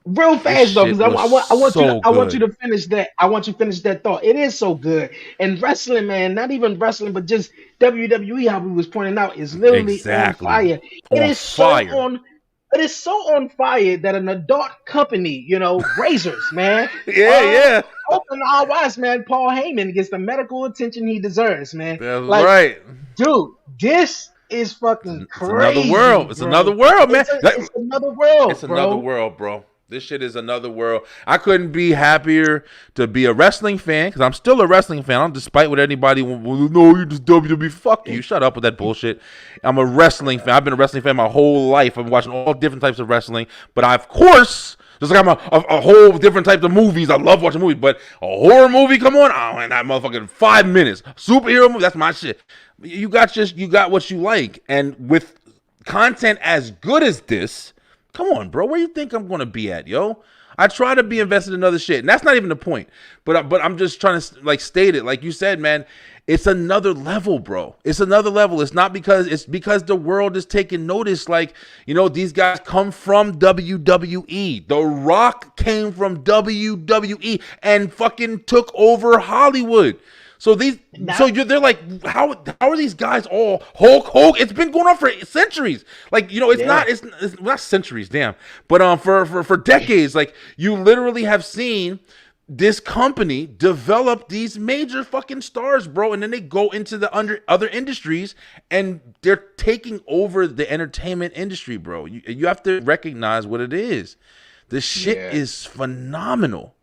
Real fast though, because I want you to finish that. I want you to finish that thought. It is so good, and wrestling, man. Not even wrestling, but just WWE. How we was pointing out is literally on fire. It is so on fire that an adult company, razors, man. Yeah. Open our eyes, man. Paul Heyman gets the medical attention he deserves, man. That's right, dude. This is fucking crazy. It's another world. It's another world, man. It's another world. It's another world, bro. This shit is another world. I couldn't be happier to be a wrestling fan because I'm still a wrestling fan. Despite what anybody no, you just WWE. Fuck you. Shut up with that bullshit. I'm a wrestling fan. I've been a wrestling fan my whole life. I've been watching all different types of wrestling. But of course, just like I'm a whole different type of movies. I love watching movies. But a horror movie, come on. Oh, and that motherfucking 5 minutes. Superhero movie, that's my shit. You got what you like. And with content as good as this, come on, bro. Where you think I'm going to be at, yo? I try to be invested in other shit. And that's not even the point. But I'm just trying to like state it. Like you said, man, it's another level, bro. It's another level. It's because the world is taking notice. Like, these guys come from WWE. The Rock came from WWE and fucking took over Hollywood. So they're like, how are these guys all Hulk Hogan? It's been going on for centuries. Like, it's not centuries, damn. But for decades, like, you literally have seen this company develop these major fucking stars, bro, and then they go into the other industries and they're taking over the entertainment industry, bro. You have to recognize what it is. The shit is phenomenal.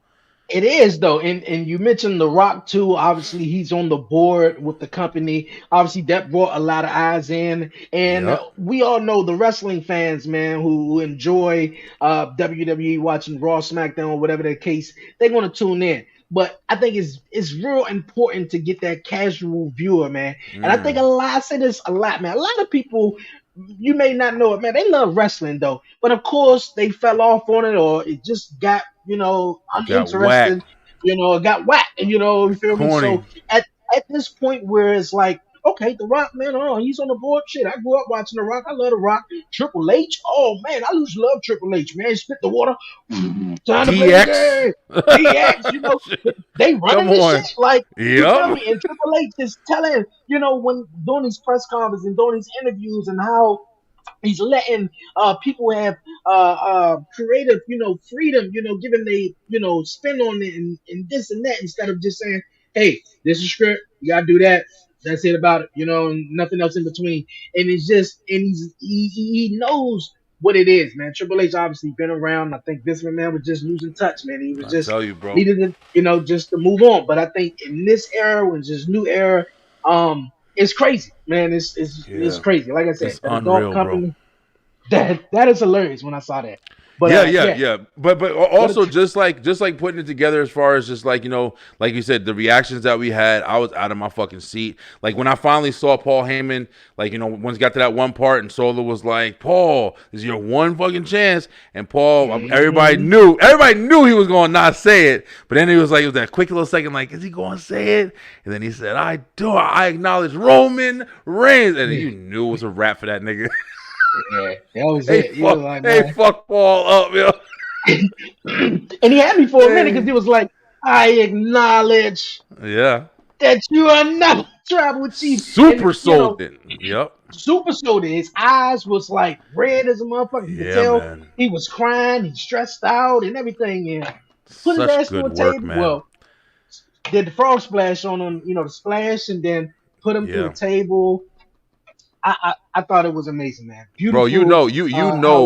It is though, and you mentioned The Rock too. Obviously, he's on the board with the company. Obviously, that brought a lot of eyes in, and we all know the wrestling fans, man, who enjoy WWE, watching Raw, SmackDown, whatever the case. They're gonna tune in. But I think it's real important to get that casual viewer, man. And I think I say this a lot, man. A lot of people, you may not know it, man. They love wrestling though, but of course they fell off on it, or it just got uninterested. Got whacked. You feel me? So at this point where it's like, okay, The Rock, man, he's on the board. Shit, I grew up watching The Rock. I love The Rock. Triple H, oh man, I used to love Triple H, man. He spit the water. Time to play the game. DX, they running this shit like, you feel me? And Triple H is telling, when doing these press conferences and doing these interviews and how he's letting people have creative, freedom, giving they, spin on it and this and that instead of just saying, hey, this is script, you gotta do that. That's it about it, and nothing else in between. And it's just, and he knows what it is, man. Triple H obviously been around. I think Vince McMahon was just losing touch, man. He was needed to, just to move on. But I think in this era, when it's just new era, it's crazy, man. It's crazy. Like I said, it's unreal, company, that is hilarious when I saw that. But Yeah, yeah, yeah, yeah. But what a also just like putting it together as far as just like like you said, the reactions that we had, I was out of my fucking seat. Like when I finally saw Paul Heyman, like once got to that one part and Solo was like, "Paul, this is your one fucking chance," and Paul, Mhm. everybody knew he was going to not say it, but then he was like, it was that quick little second, like, is he going to say it? And then he said, I acknowledge Roman Reigns," and you knew it was a rap for that nigga. Yeah, that was it. You was like, Hey, man. fuck Paul up, yo. And he had me for a minute because Hey. he was like, I acknowledge Yeah. that you are not tribal chief. And Super sold it. Yep. super soda. His eyes was like red as a motherfucker. You could Yeah, tell man. he was crying, he stressed out and everything. And put his Such ass through good a work, table. man. Well, did the frog splash on him, the splash, and then put him through Yeah. the table. I thought it was amazing, man. Bro, Beautiful. you know How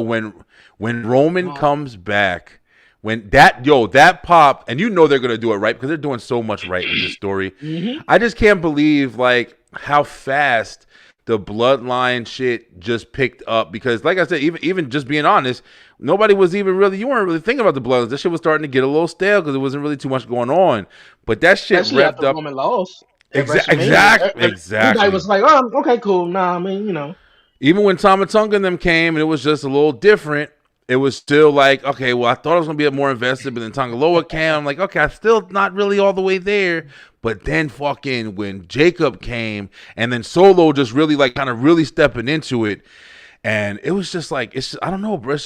when Roman uh, comes back, when that pop, and they're gonna do it right because they're doing so much right with this story. mhm. I just can't believe like how fast the bloodline shit just picked up because like I said, even just being honest, nobody was even really you weren't really thinking about the bloodlines. This shit was starting to get a little stale because there wasn't really too much going on. But that shit Especially revved after up. Roman lost at WrestleMania. Everybody Exactly. was like, "Oh, okay, cool." Nah, I mean. Even when Tama Tonga and them came and it was just a little different, it was still like, okay, well, I thought I was going to be more invested, but then Tongaloa came. I'm like, okay, I'm still not really all the way there. But then fucking when Jacob came and then Solo just really like kind of really stepping into it. And it was just like, I don't know, bro.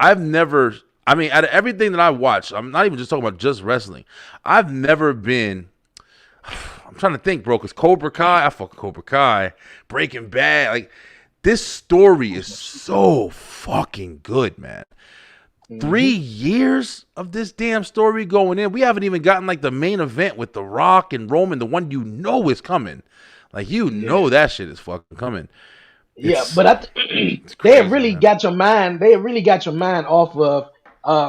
I've never, I mean, out of everything that I watched, I'm not even just talking about just wrestling. I've never been I'm trying to think, bro, because Cobra Kai, I fuck Cobra Kai, Breaking Bad, like this story is so fucking good, man. 3 years of this damn story going in. We haven't even gotten like the main event with The Rock and Roman, the one is coming. Like Yeah. that shit is fucking coming. Yeah, It's but it's they have crazy, really man. got your mind. They have really got your mind off of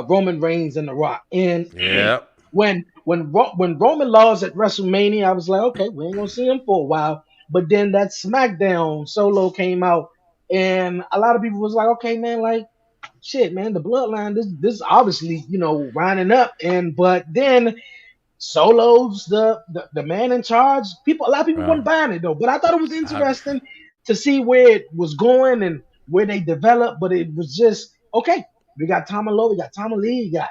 Roman Reigns and The Rock. And Yeah. when Roman lost at WrestleMania, I was like, okay, we ain't gonna see him for a while. But then that SmackDown Solo came out, and a lot of people was like, okay, man, like shit, man, the Bloodline. This obviously winding up. And but then Solo's the man in charge. A lot of people Uh, weren't buying it though, but I thought it was I, interesting to see where it was going and where they developed. But it was just okay. We got Tama Lowe, we got Tama Lee, we got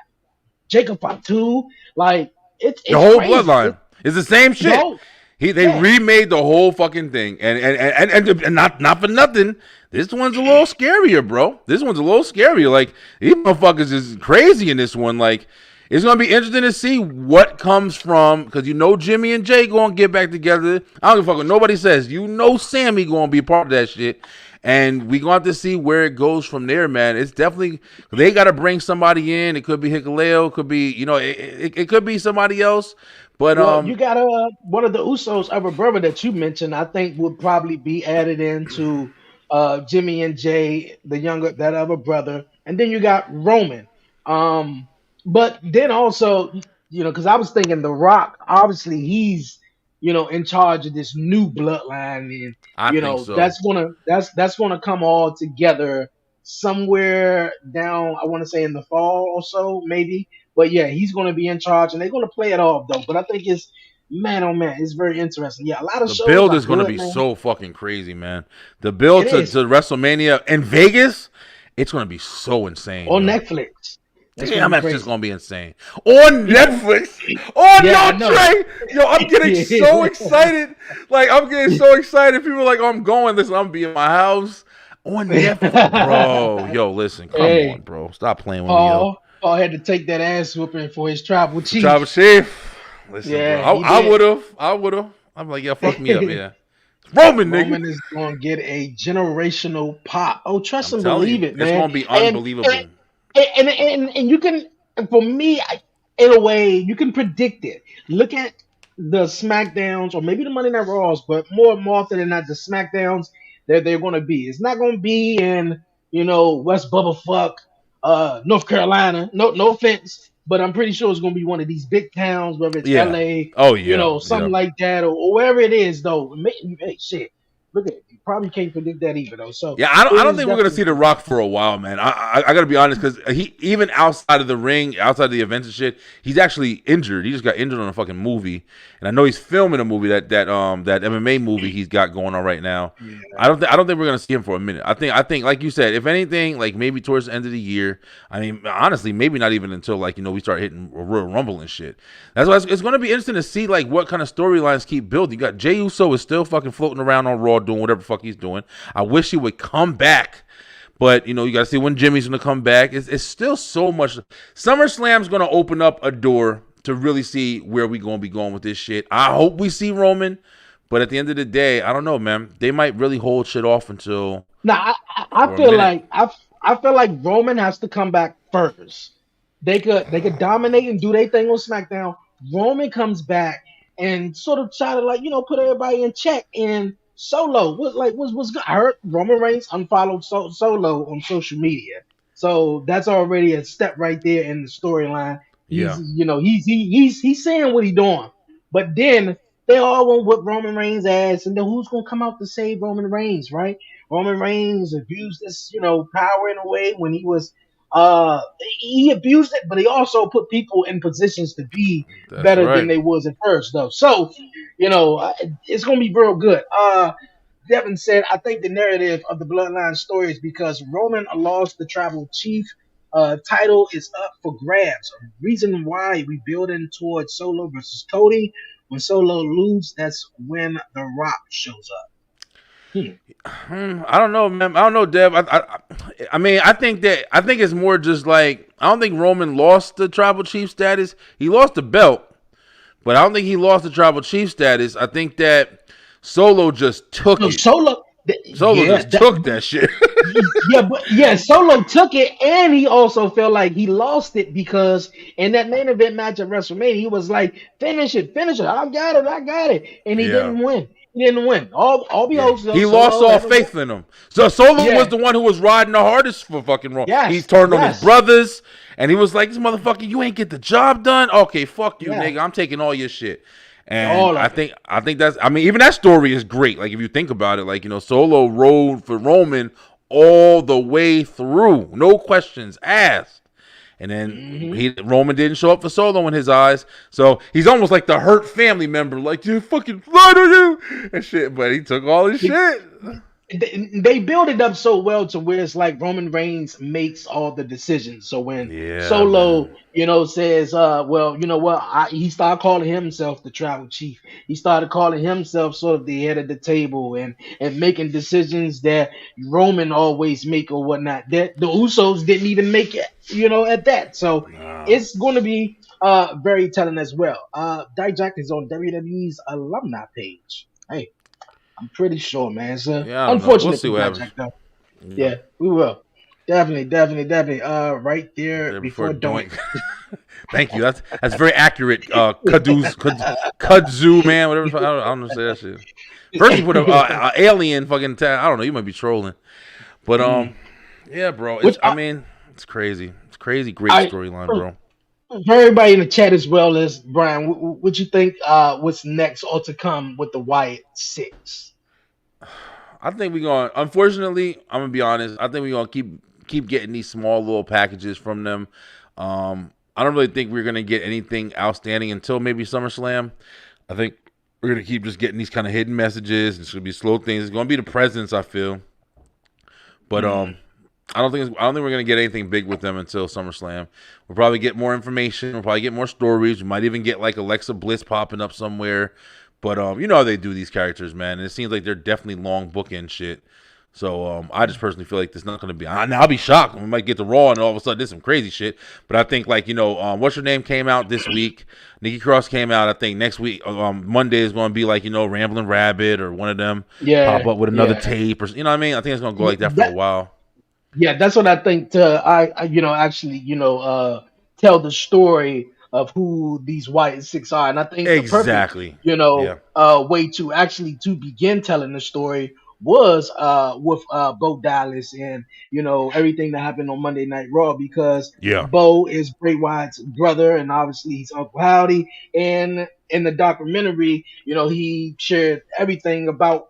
Jacob Fatu. Like the it's whole crazy. bloodline is the same The shit. whole They yeah. remade the whole fucking thing, and not for nothing. This one's a little scarier, bro. This one's a little scarier. Like these motherfuckers is crazy in this one. Like it's gonna be interesting to see what comes from because Jimmy and Jay gonna get back together. I don't give a fuck what nobody says. Sammy gonna be a part of that shit. And we gonna have to see where it goes from there, man. It's definitely they got to bring somebody in. It could be Hikaleo, it could be it could be somebody else. But Well, you got one of the Usos, other brother that you mentioned. I think would probably be added into Jimmy and Jay, the younger that other brother, and then you got Roman. Um, but then also, because I was thinking The Rock. Obviously, he's in charge of this new bloodline, and I think so. that's gonna come all together somewhere down. I want to say in the fall or so, maybe. But yeah, he's going to be in charge, and they're going to play it off though. But I think it's man, oh man, it's very interesting. Yeah, a lot of The shows build are is going to good, be man. so fucking crazy, man. The It build to is WrestleMania in Vegas, it's going to be so insane, on yo. Netflix. It's going to Damn, be that's just crazy. going to be insane. On You know? Netflix. Oh, Yeah, I no, know. Trey. Yo, I'm getting so excited. Like, I'm getting so excited. People are like, oh, I'm going. Listen, I'm be in my house. On Netflix. Bro, yo, listen. Come on, Hey, bro. Stop playing with me, yo. Paul had to take that ass whooping for his tribal For Tribal chief. Chief. Listen, bro. Yeah, he I did. would have. I'm like, yeah, fuck me up, yeah. It's Roman, nigga. Roman is going to get a generational pop. Oh, trust I'm and telling believe you. it, It's man. going to be And unbelievable. and you can, for me, in a way, you can predict it. Look at the Smackdowns or maybe the Monday Night Raws, but more often than not, the Smackdowns that they're going to be. It's not going to be in West Bubblefuck, North Carolina. No offense, but I'm pretty sure it's going to be one of these big towns, whether it's Yeah. L.A. Oh, yeah. Yeah. Something like that, or wherever it is. Though, hey, shit. Look at it. You probably can't predict that either, though. So Yeah, it I don't is think we're gonna definitely see The Rock for a while, man. I gotta be honest, because he even outside of the ring, outside of the events and shit, he's actually injured. He just got injured on a fucking movie, and I know he's filming a movie that MMA movie he's got going on right now. yeah. I don't think we're gonna see him for a minute. I think like you said, if anything, like maybe towards the end of the year. I mean, honestly, maybe not even until like we start hitting Royal Rumble and shit. That's why it's gonna be interesting to see like what kind of storylines keep building. You got Jey Uso is still fucking floating around on Raw doing whatever the fuck he's doing. I wish he would come back. But, you got to see when Jimmy's going to come back. It's still so much. SummerSlam's going to open up a door to really see where we going to be going with this shit. I hope we see Roman. But at the end of the day, I don't know, man. They might really hold shit off until Now, for a minute. I feel like Roman has to come back first. They could dominate and do their thing on SmackDown. Roman comes back and sort of try to put everybody in check. And Solo was good. I heard Roman Reigns unfollowed Solo on social media, so that's already a step right there in the storyline. He's Yeah, he's saying what he's doing, but then they all want to whip Roman Reigns' ass, and then who's gonna come out to save Roman Reigns, right? Roman Reigns abused this, power in a way when uh he abused it, but he also put people in positions to be that's better than right. they was at first, though. So, it's gonna be real good. Devin said, I think the narrative of the Bloodline story is because Roman lost the Tribal Chief title is up for grabs. Reason why we building towards Solo versus Cody. When Solo loses, that's when The Rock shows up. Hmm. I don't know, man. I don't know, Dev. I mean, I think it's more just like I don't think Roman lost the Tribal Chief status. He lost the belt, but I don't think he lost the Tribal Chief status. I think that Solo just took No, it. Solo yeah, just took that shit. Solo took it, and he also felt like he lost it because in that main event match at WrestleMania, he was like, finish it, I got it," and he Yeah. didn't win. He didn't win. All Yeah. beholds though, He lost Solo all haven't won. faith in him. So Solo was Yeah, the one who was riding the hardest for fucking Raw. He yes, turned on his yes, brothers and he was like, "This motherfucker, you ain't get the job done. Okay, fuck you, yeah, nigga. I'm taking all your shit." And all of it. I think that's I mean, even that story is great. Like if you think about it, like, Solo rode for Roman all the way through. No questions asked. And then Hmm. Roman didn't show up for Solo in his eyes, so he's almost like the hurt family member, like you fucking lied on you and shit. But he took all his shit. They build it up so well to where it's like Roman Reigns makes all the decisions. So when Yeah, Solo, man. says, well, you know what, he started calling himself the Tribal Chief. He started calling himself sort of the head of the table and making decisions that Roman always make or whatnot. That the Usos didn't even make it, at that. So Nah. it's going to be very telling as well. Dijak is on WWE's alumni page. Hey. I'm pretty sure, man. It's Yeah, I don't know. We'll unfortunate see for what happens. Dijak, though. Yeah. Yeah, we will. Definitely, definitely, definitely. Right there There before before Doink. Doink. Thank you. That's very accurate. Kudzu, man. Whatever. I don't know say that shit. First you put a alien fucking tag. I don't know. You might be trolling, but Mm. yeah, bro. Which I mean, it's crazy. It's crazy. Great I storyline, for, bro. for everybody in the chat as well as Brian, what you think? What's next or to come with the Wyatt Six? I think we're going. Unfortunately, I'm gonna be honest. I think we're gonna keep getting these small little packages from them. I don't really think we're gonna get anything outstanding until maybe SummerSlam. I think we're gonna keep just getting these kind of hidden messages. It's gonna be slow things. It's gonna be the presence, I feel. But Mm. I don't think we're gonna get anything big with them until SummerSlam. We'll probably get more information. We'll probably get more stories. We might even get like Alexa Bliss popping up somewhere. But you know how they do these characters, man. And it seems like they're definitely long bookend shit. So I just personally feel like there's not going to be. Now I'll be shocked. We might get to Raw and all of a sudden there's some crazy shit. But I think like what's your name came out this week. Nikki Cross came out. I think next week Monday is going to be like Rambling Rabbit or one of them pop Yeah, up with another yeah. tape or you know what I mean. I think it's going to go like that for a That while. Yeah, that's what I think. Actually, tell the story of who these Wyatt Six are, and I think the perfect, Exactly. Yeah. way to actually to begin telling the story was with Bo Dallas and everything that happened on Monday Night Raw because Yeah. Bo is Bray Wyatt's brother and obviously he's Uncle Howdy, and in the documentary, he shared everything about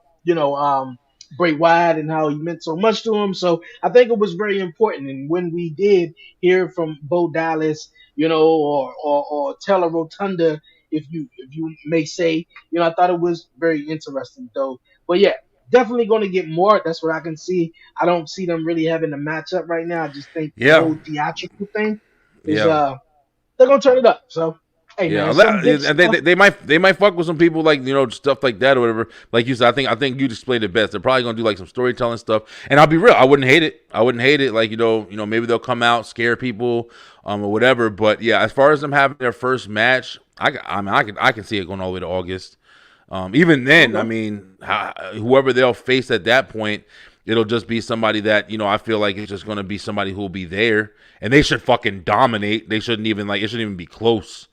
Bray Wyatt and how he meant so much to him. So I think it was very important. And when we did hear from Bo Dallas, or Taylor Rotunda, if you may say, I thought it was very interesting though. But yeah, definitely going to get more. That's what I can see. I don't see them really having a matchup right now. I just think the Yeah, whole theatrical thing is yeah. they're gonna turn it up. So hey Yeah, man, some big and they, stuff. they they might they might fuck with some people like stuff like that or whatever. Like you said, I think you displayed it best. They're probably gonna do like some storytelling stuff. And I'll be real, I wouldn't hate it. I wouldn't hate it. Like maybe they'll come out scare people, or whatever. But yeah, as far as them having their first match, I can see it going all the way to August. Even then, I Okay. mean, whoever they'll face at that point, it'll just be somebody that I feel like it's just gonna be somebody who'll be there, and they should fucking dominate. They shouldn't even it shouldn't even be close.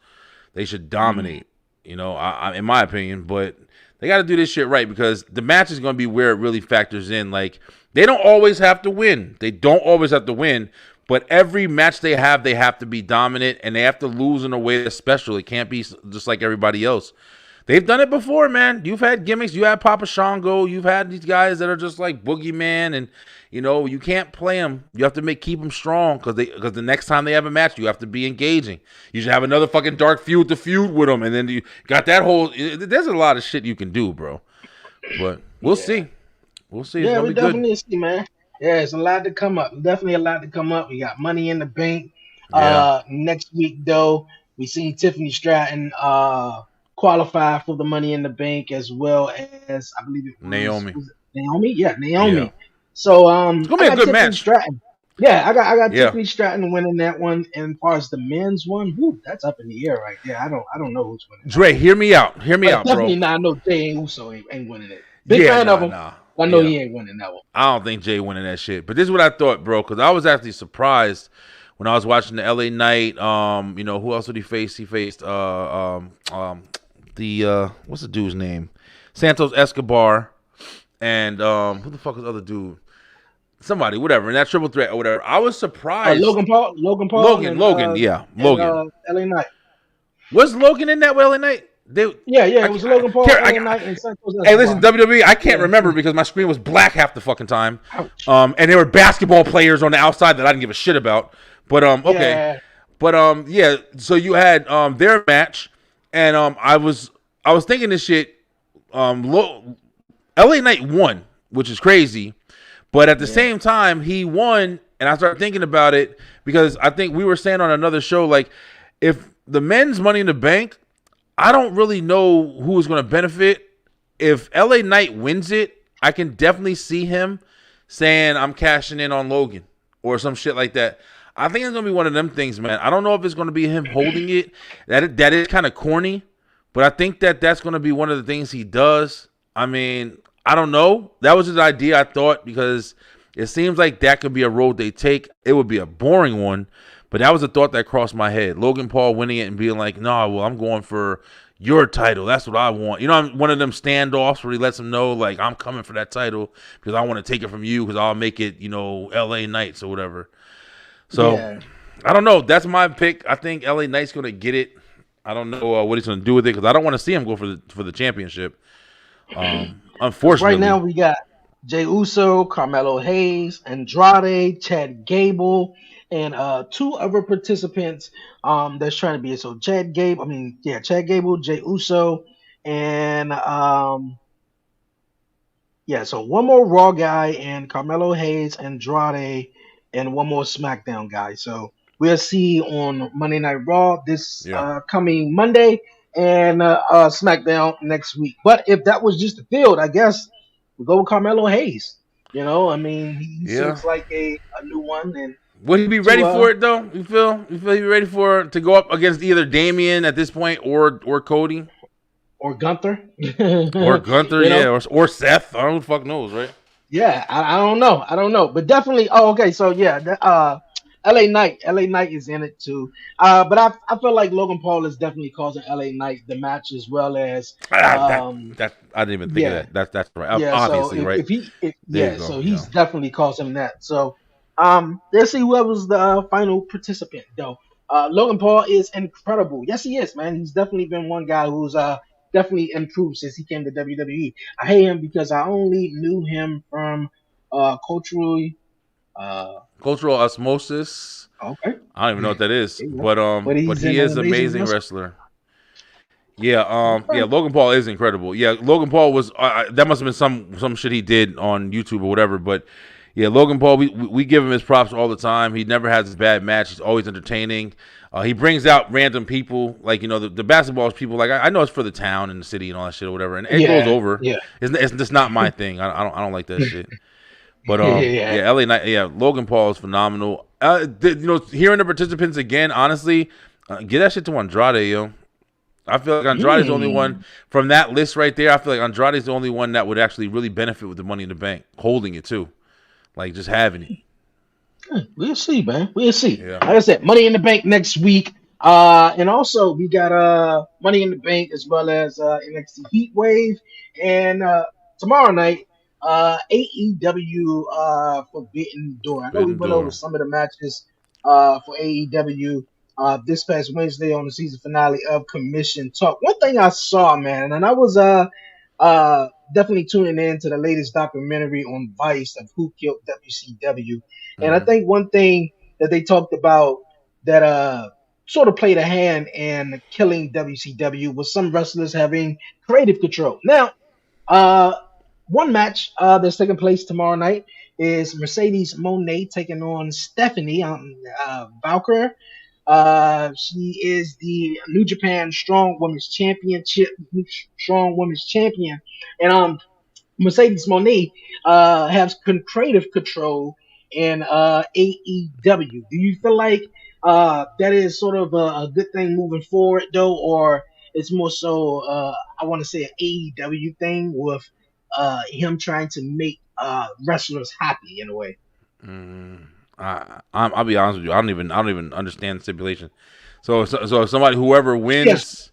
They should Mm, dominate, in my opinion. But they got to do this shit right because the match is going to be where it really factors in. Like, they don't always have to win. They don't always have to win. But every match they have to be dominant, and they have to lose in a way that's special. It can't be just like everybody else. They've done it before, man. You've had gimmicks. You had Papa Shango. You've had these guys that are just like Boogeyman, and you can't play them. You have to keep them strong because the next time they have a match, you have to be engaging. You should have another fucking dark feud to feud with them, and then you got that whole. There's a lot of shit you can do, bro. But we'll yeah. see. We'll see. It's Yeah, gonna we be good. definitely see, man. Yeah, it's a lot to come up. Definitely a lot to come up. We got Money in the Bank. Yeah, Next week though, we seen Tiffany Stratton qualify for the Money in the Bank as well as I believe it was Naomi. was it Naomi? Yeah, Yeah, Naomi. So it's gonna I be a got good Tiffany match. Stratton. Yeah, I got Yeah, Tiffany Stratton winning that one. And as far as the men's one, whew, that's up in the air right there. I don't know who's winning that Dre, one. hear me out. Hear me But out, bro. definitely not. I know Jay Uso ain't winning it. Big Yeah, fan of nah, him. nah. I know Yeah. he ain't winning that one. I don't think Jay winning that shit. But this is what I thought, bro, because I was actually surprised when I was watching the LA Knight. Who else did he face? He faced the what's the dude's name? Santos Escobar, and who the fuck is the other dude? Somebody, whatever, in that triple threat or whatever. I was surprised. Logan Paul, Logan, yeah, and Logan. LA Knight. Was Logan in that LA Knight? Yeah, yeah, I, it was I, Logan Paul, can't, LA Knight, and Santos Hey, listen, Escobar. WWE, I can't Yeah. remember because my screen was black half the fucking time. Ouch. And there were basketball players on the outside that I didn't give a shit about. But okay. Yeah, But yeah, so you had their match, and I was thinking this shit. LA Knight won, which is crazy. But at the yeah, same time, he won, and I started thinking about it because I think we were saying on another show, like, if the men's Money in the Bank, I don't really know who is going to benefit. If LA Knight wins it, I can definitely see him saying, I'm cashing in on Logan or some shit like that. I think it's going to be one of them things, man. I don't know if it's going to be him holding it. That is kind of corny, but I think that's going to be one of the things he does. I mean, I don't know. That was his idea, I thought, because it seems like that could be a road they take. It would be a boring one, but that was a thought that crossed my head. Logan Paul winning it and being like, nah, well, I'm going for your title. That's what I want. I'm one of them standoffs where he lets them know, like, I'm coming for that title because I want to take it from you because I'll make it, LA Knights or whatever. So, yeah. I don't know. That's my pick. I think LA Knight's going to get it. I don't know what he's going to do with it because I don't want to see him go for the championship. Because right now Unfortunately. we got Jay Uso, Carmelo Hayes, Andrade, Chad Gable, and two other participants that's trying to be it. So Chad Gable, Jay Uso, and yeah, so one more Raw guy and Carmelo Hayes, Andrade, and one more SmackDown guy. So we'll see on Monday Night Raw this Yeah. coming Monday and SmackDown next week. But if that was just the field, I guess we go with Carmelo Hayes. I mean, he Yeah. seems like a new one, and Would he be to ready for it though? You feel he'd be ready for to go up against either Damian at this point or Cody or Gunther, or Gunther, you know. yeah, or Seth. I don't know who the fuck knows, right? Yeah, I don't know. I don't know. But definitely okay, so yeah, LA Knight is in it too. But I feel like Logan Paul is definitely causing LA Knight the match as well as That I didn't even think of yeah, that. That's right. yeah, so Obviously, if, right? if he if, There you yeah, go. so Yeah. he's definitely causing that. So let's see whoever's the final participant though. Logan Paul is incredible. Yes, he is, man. He's definitely been one guy who's definitely improved since he came to WWE. I hate him because I only knew him from culturally. Cultural osmosis. Okay, I don't even know what that is, there you go. But but he's he an is an amazing amazing wrestler. wrestler. Yeah, yeah. Okay. Logan Paul is incredible. Yeah, Logan Paul was that must have been some shit he did on YouTube or whatever. But yeah, Logan Paul, we give him his props all the time. He never has a bad match. He's always entertaining. He brings out random people, like the basketball people. Like I know it's for the town and the city and all that shit or whatever, and it goes Yeah, over. yeah, It's just not my thing. I don't like that shit. But yeah. yeah, LA Knight, yeah, Logan Paul is phenomenal. Hearing the participants again, honestly, get that shit to Andrade, yo. I feel like Andrade's the only one from that list right there. I feel like Andrade's the only one that would actually really benefit with the Money in the Bank, holding it too, like just having it. We'll see, man. We'll see. Yeah. Like I said, Money in the Bank next week. And also we got Money in the Bank as well as NXT Heat Wave. And tomorrow night, AEW Forbidden Door. I know we Forbidden went over Door. some of the matches for AEW this past Wednesday on the season finale of Commission Talk. One thing I saw, man, and I was definitely tuning in to the latest documentary on Vice of who killed WCW. And I Mm-hmm. think one thing that they talked about that sort of played a hand in killing WCW was some wrestlers having creative control. Now, uh, one match that's taking place tomorrow night is Mercedes Moné taking on Stephanie Valkyrie. She is the New Japan Strong Women's Champion, and Mercedes Moné has creative control in AEW. Do you feel like that is sort of a good thing moving forward, though, or it's more so I want to say an AEW thing with him trying to make wrestlers happy in a way? Mm, I'll be honest with you. I don't even understand the stipulation. So if somebody whoever Yes. wins.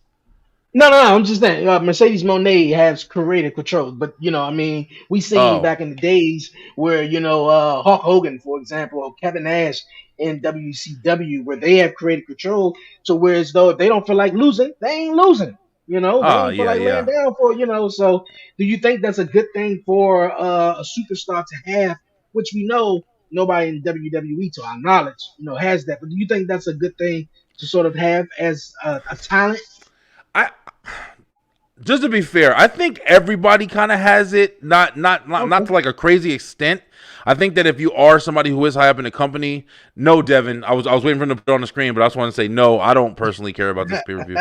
No. I'm just saying, Mercedes Moné has creative control, but I mean, we seen Oh, back in the days where Hulk Hogan, for example, or Kevin Nash in WCW, where they have creative control. So whereas though if they don't feel like losing, they ain't losing. They ain't feel yeah, like laying yeah. down for. So do you think that's a good thing for a superstar to have? Which we know nobody in WWE, to our knowledge, has that. But do you think that's a good thing to sort of have as a talent? I Just to be fair, I think everybody kind of has it, not Okay. to like a crazy extent. I think that if you are somebody who is high up in the company, no, Devin, I was waiting for him to put it on the screen, but I just want to say no. I don't personally care about this pay per view,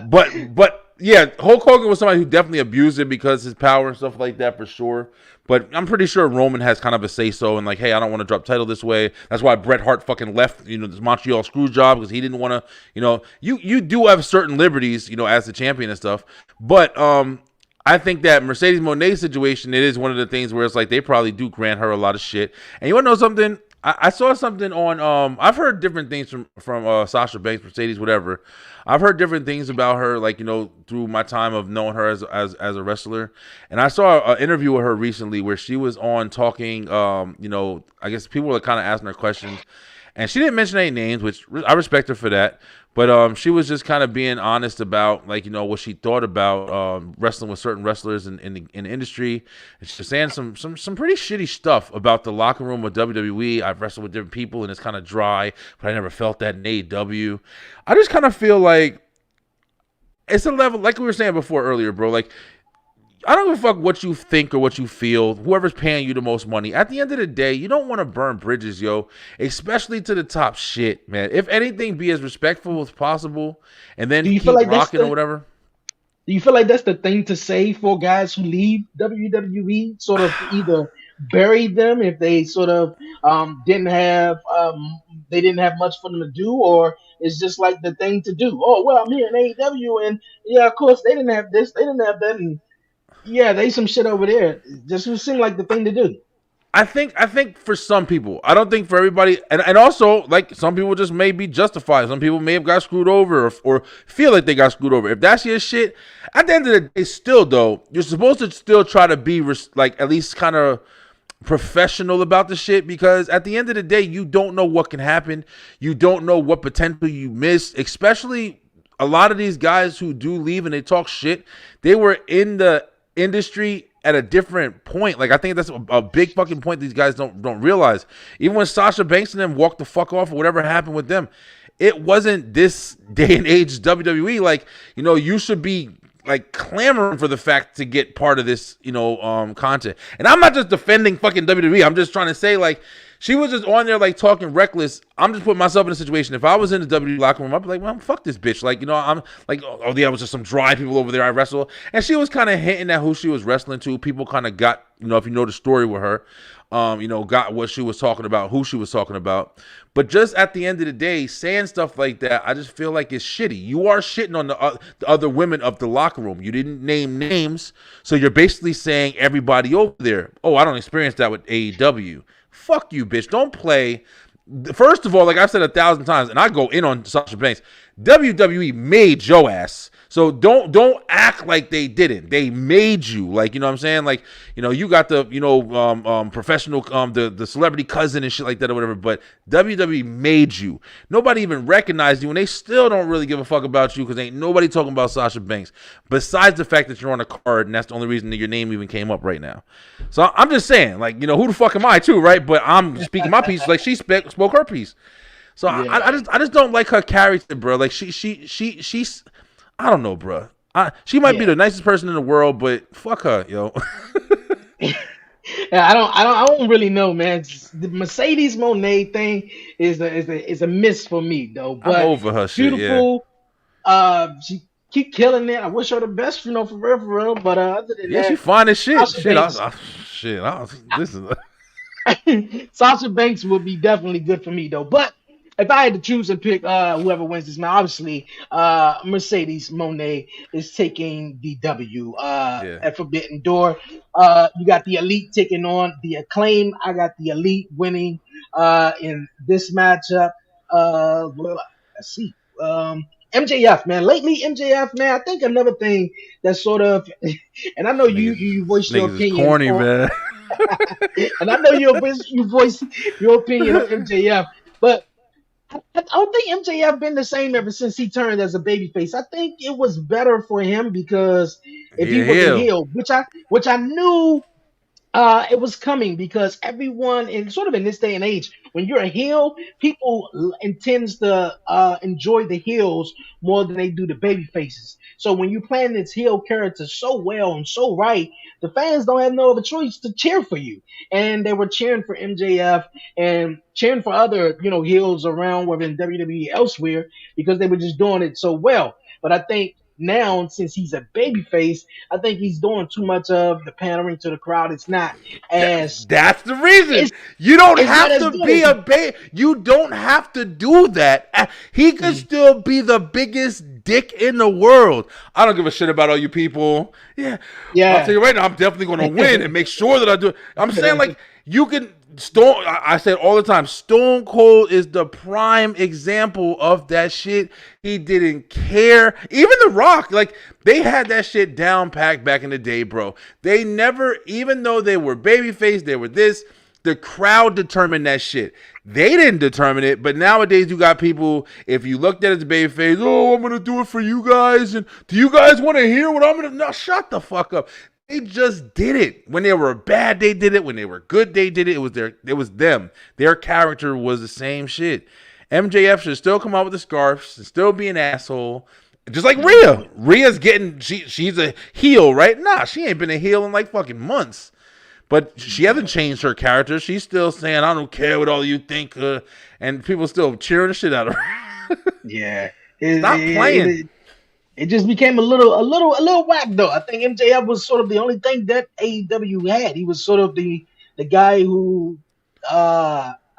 but yeah, Hulk Hogan was somebody who definitely abused it because his power and stuff like that for sure. But I'm pretty sure Roman has kind of a say so and like, hey, I don't want to drop title this way. That's why Bret Hart fucking left, this Montreal screw job because he didn't want to, you do have certain liberties, as the champion and stuff. But I think that Mercedes Moné's situation, it is one of the things where it's like they probably do grant her a lot of shit. And you want to know something? I saw something on. I've heard different things from Sasha Banks, Mercedes, whatever. I've heard different things about her, like through my time of knowing her as a wrestler. And I saw an interview with her recently where she was on talking. I guess people were kind of asking her questions, and she didn't mention any names, which I respect her for that. But she was just kind of being honest about what she thought about wrestling with certain wrestlers in the industry. And she was saying some pretty shitty stuff about the locker room with WWE. I've wrestled with different people and it's kind of dry, but I never felt that in AEW. I just kind of feel like it's a level like we were saying before earlier, bro. Like I don't give a fuck what you think or what you feel. Whoever's paying you the most money. At the end of the day, you don't want to burn bridges, yo. Especially to the top shit, man. If anything, be as respectful as possible, and then Do you feel keep like that's rocking or the whatever. Do you feel like that's the thing to say for guys who leave WWE? Sort of to either bury them if they sort of they didn't have much for them to do, or it's just like the thing to do. Oh well, I'm here in AEW, and yeah, of course they didn't have this, they didn't have that, and yeah, they some shit over there. It just would seem like the thing to do. I think for some people, I don't think for everybody, and also like some people just may be justified. Some people may have got screwed over or feel like they got screwed over. If that's your shit, at the end of the day, still though, you're supposed to still try to be like at least kind of professional about the shit because at the end of the day, you don't know what can happen. You don't know what potential you miss, especially a lot of these guys who do leave and they talk shit, they were in the industry at a different point. Like, I think that's a big fucking point these guys don't realize. Even when Sasha Banks and them walked the fuck off or whatever happened with them, it wasn't this day and age WWE. Like, you know, you should be like clamoring for the fact to get part of this, you know, content. And I'm not just defending fucking WWE. I'm just trying to say, like, she was just on there like talking reckless. I'm just putting myself in a situation. If I was in the WWE locker room, I'd be like, well, fuck this bitch. Like, you know, I'm like, oh yeah, it was just some dry people over there I wrestle. And she was kind of hinting at who she was wrestling to. People kind of got, you know, if you know the story with her, you know, got what she was talking about, who she was talking about. But just at the end of the day, saying stuff like that, I just feel like it's shitty. You are shitting on the other women of the locker room. You didn't name names, so you're basically saying everybody over there. Oh, I don't experience that with AEW. Fuck you, bitch. Don't play. First of all, like I've said 1,000 times, and I go in on Sasha Banks, WWE made your ass. So don't act like they didn't. They made you. Like, you know what I'm saying? Like, you know, you got the, you know, professional, the celebrity cousin and shit like that or whatever, but WWE made you. Nobody even recognized you, and they still don't really give a fuck about you because ain't nobody talking about Sasha Banks besides the fact that you're on a card, and that's the only reason that your name even came up right now. So I'm just saying, like, you know, who the fuck am I too, right? But I'm speaking my piece like she spoke her piece. So yeah. I just don't like her character, bro. Like she's I don't know, bro. She might be the nicest person in the world, but fuck her, yo. Yeah, I don't really know, man. The Mercedes Moné thing is a miss for me though. But I'm over her shit. Beautiful. She keep killing it. I wish her the best, you know, for real. But other than that, she fine as shit. Listen. Sasha Banks would be definitely good for me though. But if I had to choose and pick whoever wins this match, obviously Mercedes Moné is taking the W at Forbidden Door. You got the Elite taking on the Acclaim. I got the Elite winning in this matchup. Let's see. MJF, man. Lately, MJF, man, I think another thing that sort of, and I know you voiced your opinion. Corny, man. And I know you voiced your opinion on MJF, but I don't think MJF been the same ever since he turned as a babyface. I think it was better for him because if he was a heel, which I knew it was coming because everyone in this day and age, when you're a heel, people intends to enjoy the heels more than they do the baby faces. So when you plan this heel character so well and so right, the fans don't have no other choice to cheer for you. And they were cheering for MJF and cheering for other, you know, heels around within WWE elsewhere because they were just doing it so well. But I think now, since he's a babyface, I think he's doing too much of the pandering to the crowd. It's not as that's the reason. You don't have to be a you don't have to do that. He could still be the biggest dick in the world. I don't give a shit about all you people. Yeah. I'll tell you right now, I'm definitely going to win and make sure that I do it. I'm saying, like, you can I said all the time, Stone Cold is the prime example of that shit. He didn't care. Even The Rock, like, they had that shit down packed back in the day, bro. They never, even though they were babyface, they were this, the crowd determined that shit. They didn't determine it, but nowadays you got people, if you looked at it as a babyface, oh, I'm going to do it for you guys, and do you guys want to hear what I'm going to, no, shut the fuck up. They just did it. When they were bad, they did it. When they were good, they did it. It was them. Their character was the same shit. MJF should still come out with the scarves and still be an asshole. Just like Rhea. Rhea's getting, she's a heel, right? Nah, she ain't been a heel in like fucking months. But she hasn't changed her character. She's still saying, I don't care what all you think. And people still cheering the shit out of her. Yeah. Stop playing. It just became a little whack though. I think MJF was sort of the only thing that AEW had. He was sort of the guy who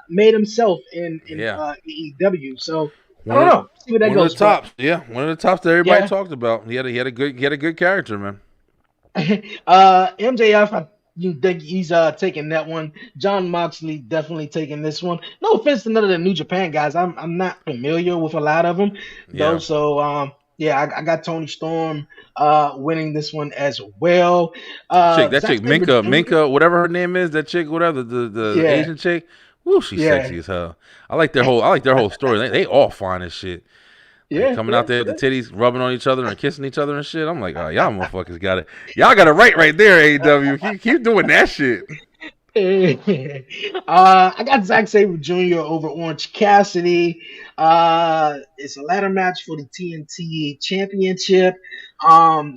made himself in AEW. So I don't know. See where that goes. One of the tops, one of the tops that everybody talked about. He had a good character, man. MJF, I think he's taking that one. John Moxley definitely taking this one. No offense to none of the New Japan guys. I'm not familiar with a lot of them though. So I got Tony Storm winning this one as well. That chick, Minka, whatever her name is, that chick, whatever, the Asian chick. Woo, she's sexy as hell. I like their whole story. They all fine as shit. Like Yeah, coming yeah, out there with the yeah. titties, rubbing on each other and kissing each other and shit. I'm like, oh, y'all motherfuckers got it. Y'all got it right there, AEW. Keep doing that shit. I got Zack Sabre Jr. over Orange Cassidy. It's a ladder match for the TNT Championship.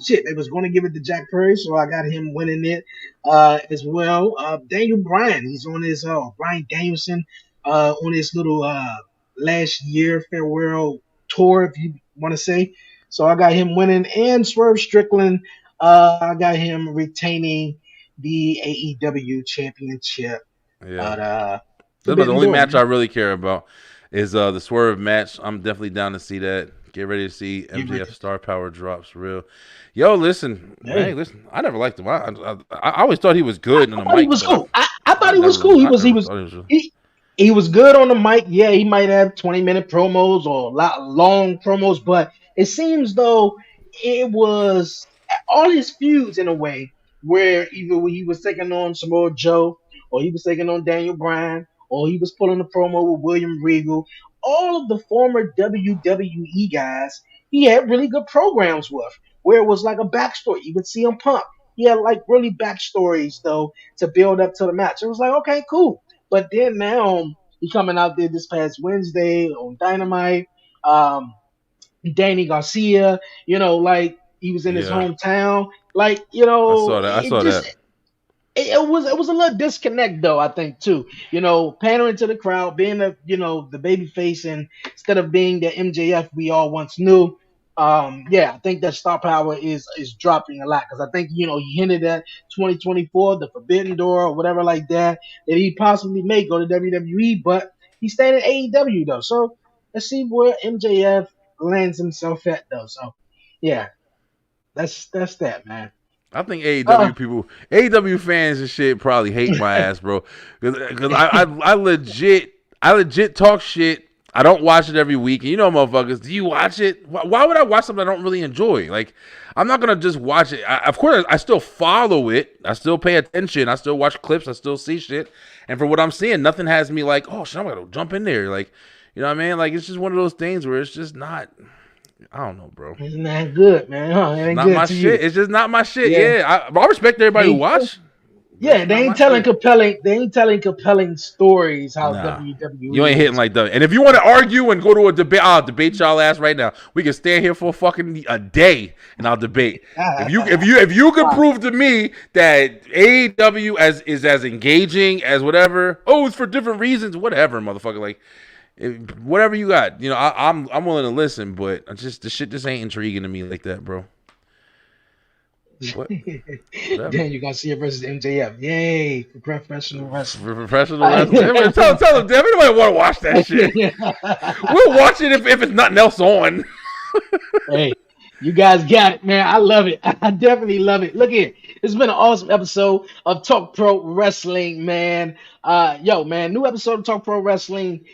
Shit, they was going to give it to Jack Perry, so I got him winning it as well. Daniel Bryan, he's on his Bryan Danielson on his little last year farewell tour, if you want to say. So I got him winning, and Swerve Strickland, I got him retaining the AEW championship. Yeah. But That's about the Forbidden only Door, match man. I really care about is the Swerve match. I'm definitely down to see that. Get ready to see Get MJF ready. star power drops real. Yo, listen, hey, Hey, listen. I never liked him. I always thought he was good on I the thought he mic, was but cool. I thought he was never, cool. I never thought he was. He, he was good on the mic. Yeah, he might have 20-minute promos or long promos, but it seems though it was all his feuds in a way where either he was taking on Samoa Joe or he was taking on Daniel Bryan or he was pulling a promo with William Regal. All of the former WWE guys he had really good programs with where it was like a backstory. You would see him Punk. He had like really backstories though to build up to the match. It was like, okay, cool. But then now he coming out there this past Wednesday on Dynamite. Um, Danny Garcia, like he was in his Yeah, hometown. Like, I saw that. I it saw just that. it was a little disconnect though, I think too. Pandering to the crowd, being the baby face and instead of being the MJF we all once knew. Yeah, I think that star power is dropping a lot because I think he hinted at 2024, the Forbidden Door or whatever like that he possibly may go to WWE, but he's staying in AEW though. So let's see where MJF lands himself at though. So yeah, that's that, man. I think Uh, AEW people, AEW fans and shit probably hate my ass, bro. Because I legit talk shit. I don't watch it every week. And you know, motherfuckers, do you watch it? Why would I watch something I don't really enjoy? Like, I'm not gonna just watch it. Of course, I still follow it. I still pay attention. I still watch clips. I still see shit. And for what I'm seeing, nothing has me like, oh shit, I'm gonna jump in there. Like, you know what I mean? Like, it's just one of those things where it's just not. I don't know, bro. Isn't that good, man? Huh? It ain't Not good my to you. shit. It's just not my shit. Yeah. Yeah, I respect everybody who They watch. That's yeah, just they not ain't my telling shit. compelling they ain't telling compelling stories how Nah, you WWE ain't hitting is. like that. And if you want to argue and go to a debate, I'll debate y'all ass right now. We can stand here for fucking a day and I'll debate. If you can Wow. prove to me that AEW is as engaging as whatever, oh, it's for different reasons, whatever, motherfucker. Like whatever you got, I'm willing to listen, but the shit just ain't intriguing to me like that, bro. What? Whatever. Then you got Garcia versus MJF. Yay for professional wrestling. For professional wrestling. Everybody, tell them, damn, anybody want to watch that shit. We'll watch it if it's nothing else on. Hey, you guys got it, man. I love it. I definitely love it. Look here. It's been an awesome episode of Talk Pro Wrestling, man. Yo, man, new episode of Talk Pro Wrestling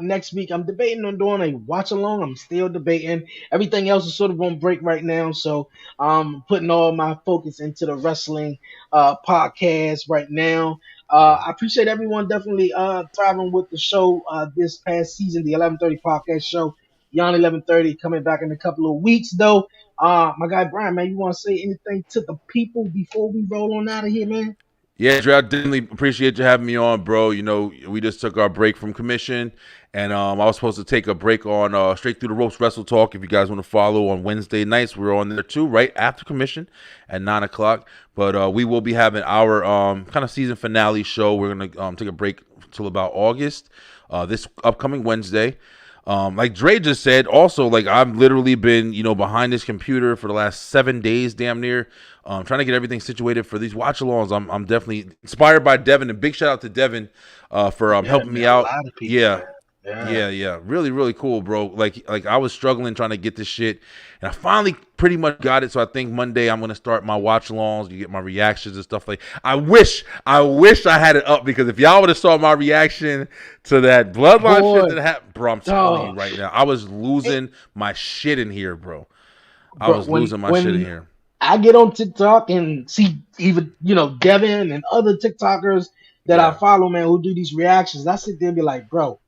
next week. I'm debating on doing a watch along. I'm still debating. Everything else is sort of on break right now, so I'm putting all my focus into the wrestling podcast right now. I appreciate everyone definitely thriving with the show this past season, the 11:30 podcast show. Beyond 11:30 coming back in a couple of weeks though. My guy Brian, man, you want to say anything to the people before we roll on out of here, man? Yeah, Dre, I definitely appreciate you having me on, bro. We just took our break from commission, and I was supposed to take a break on Straight Through the Ropes Wrestle Talk. If you guys want to follow on Wednesday nights, we're on there too, right after commission at 9 o'clock. But we will be having our kind of season finale show. We're gonna take a break till about August, this upcoming Wednesday. Like Dre just said, also, like I've literally been, behind this computer for the last 7 days, damn near, trying to get everything situated for these watch-alongs. I'm definitely inspired by Devin, and big shout out to Devin, for Yeah, helping me man, a out. lot of people, Yeah, man. Yeah. yeah, really, really cool, bro. Like I was struggling trying to get this shit, and I finally pretty much got it. So I think Monday I'm gonna start my watch-alongs. You get my reactions and stuff like. I wish I had it up because if y'all would have saw my reaction to that Bloodline shit Boy, that happened, bro, I'm telling you dog. right now, I was Hey, losing my shit in here, bro. I bro, was when losing my shit in when here. I get on TikTok and see even Devin and other TikTokers that I Yeah, follow, man, who do these reactions, I sit there and be like, bro,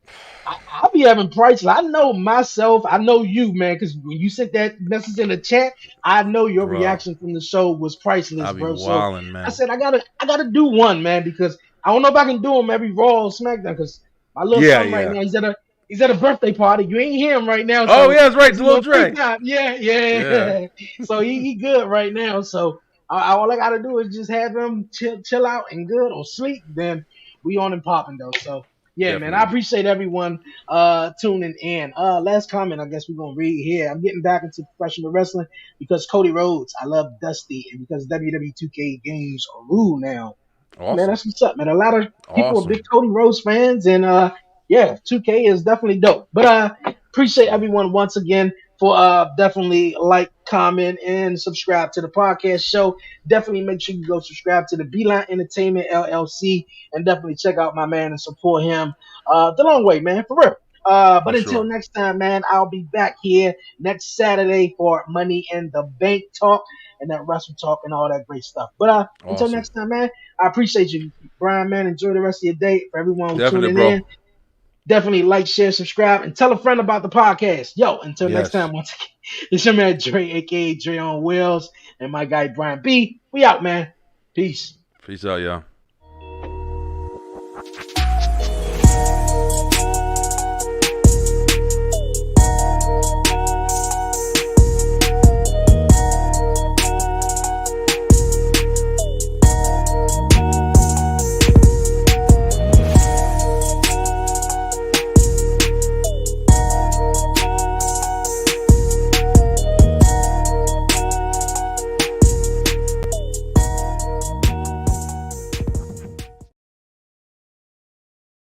I be having prices. I know myself. I know you, man, because when you sent that message in the chat, I know your Bro, reaction from the show was priceless, I be bro. So wildin', I man. said I gotta do one, man, because I don't know if I can do them every Raw or SmackDown. Because my little Yeah, son right yeah. now, he's at a birthday party. You ain't hear him right now, Oh, so yeah, that's right. it's The a little little free Dre. time. Yeah, Yeah. yeah. So he good right now. So all I gotta do is just have him chill out and good or sleep. Then we on and popping though. So yeah, man, I Definitely. appreciate everyone tuning in. Last comment, I guess we're gonna read here. I'm getting back into professional wrestling because Cody Rhodes, I love Dusty, and because WWE 2K games are rule now. Yeah, man, Awesome. that's what's up, man. A lot of people are big Awesome. Cody Rhodes fans, and yeah, 2K is definitely dope. But appreciate Sweet. everyone once again for definitely like, comment, and subscribe to the podcast show. Definitely make sure you go subscribe to the Beeline Entertainment LLC, and definitely check out my man and support him the long way, man, for real. For But until sure. next time, man, I'll be back here next Saturday for Money in the Bank talk and that wrestle talk and all that great stuff. But until Awesome. next time, man, I appreciate you, Brian, man. Enjoy the rest of your day. For everyone who's Definitely, tuning bro. in, definitely like, share, subscribe, and tell a friend about the podcast. Yo, until next Yes. time, once again, it's your man Dre, aka Dre on Wheels, and my guy Brian B. We out, man. Peace. Peace out, y'all.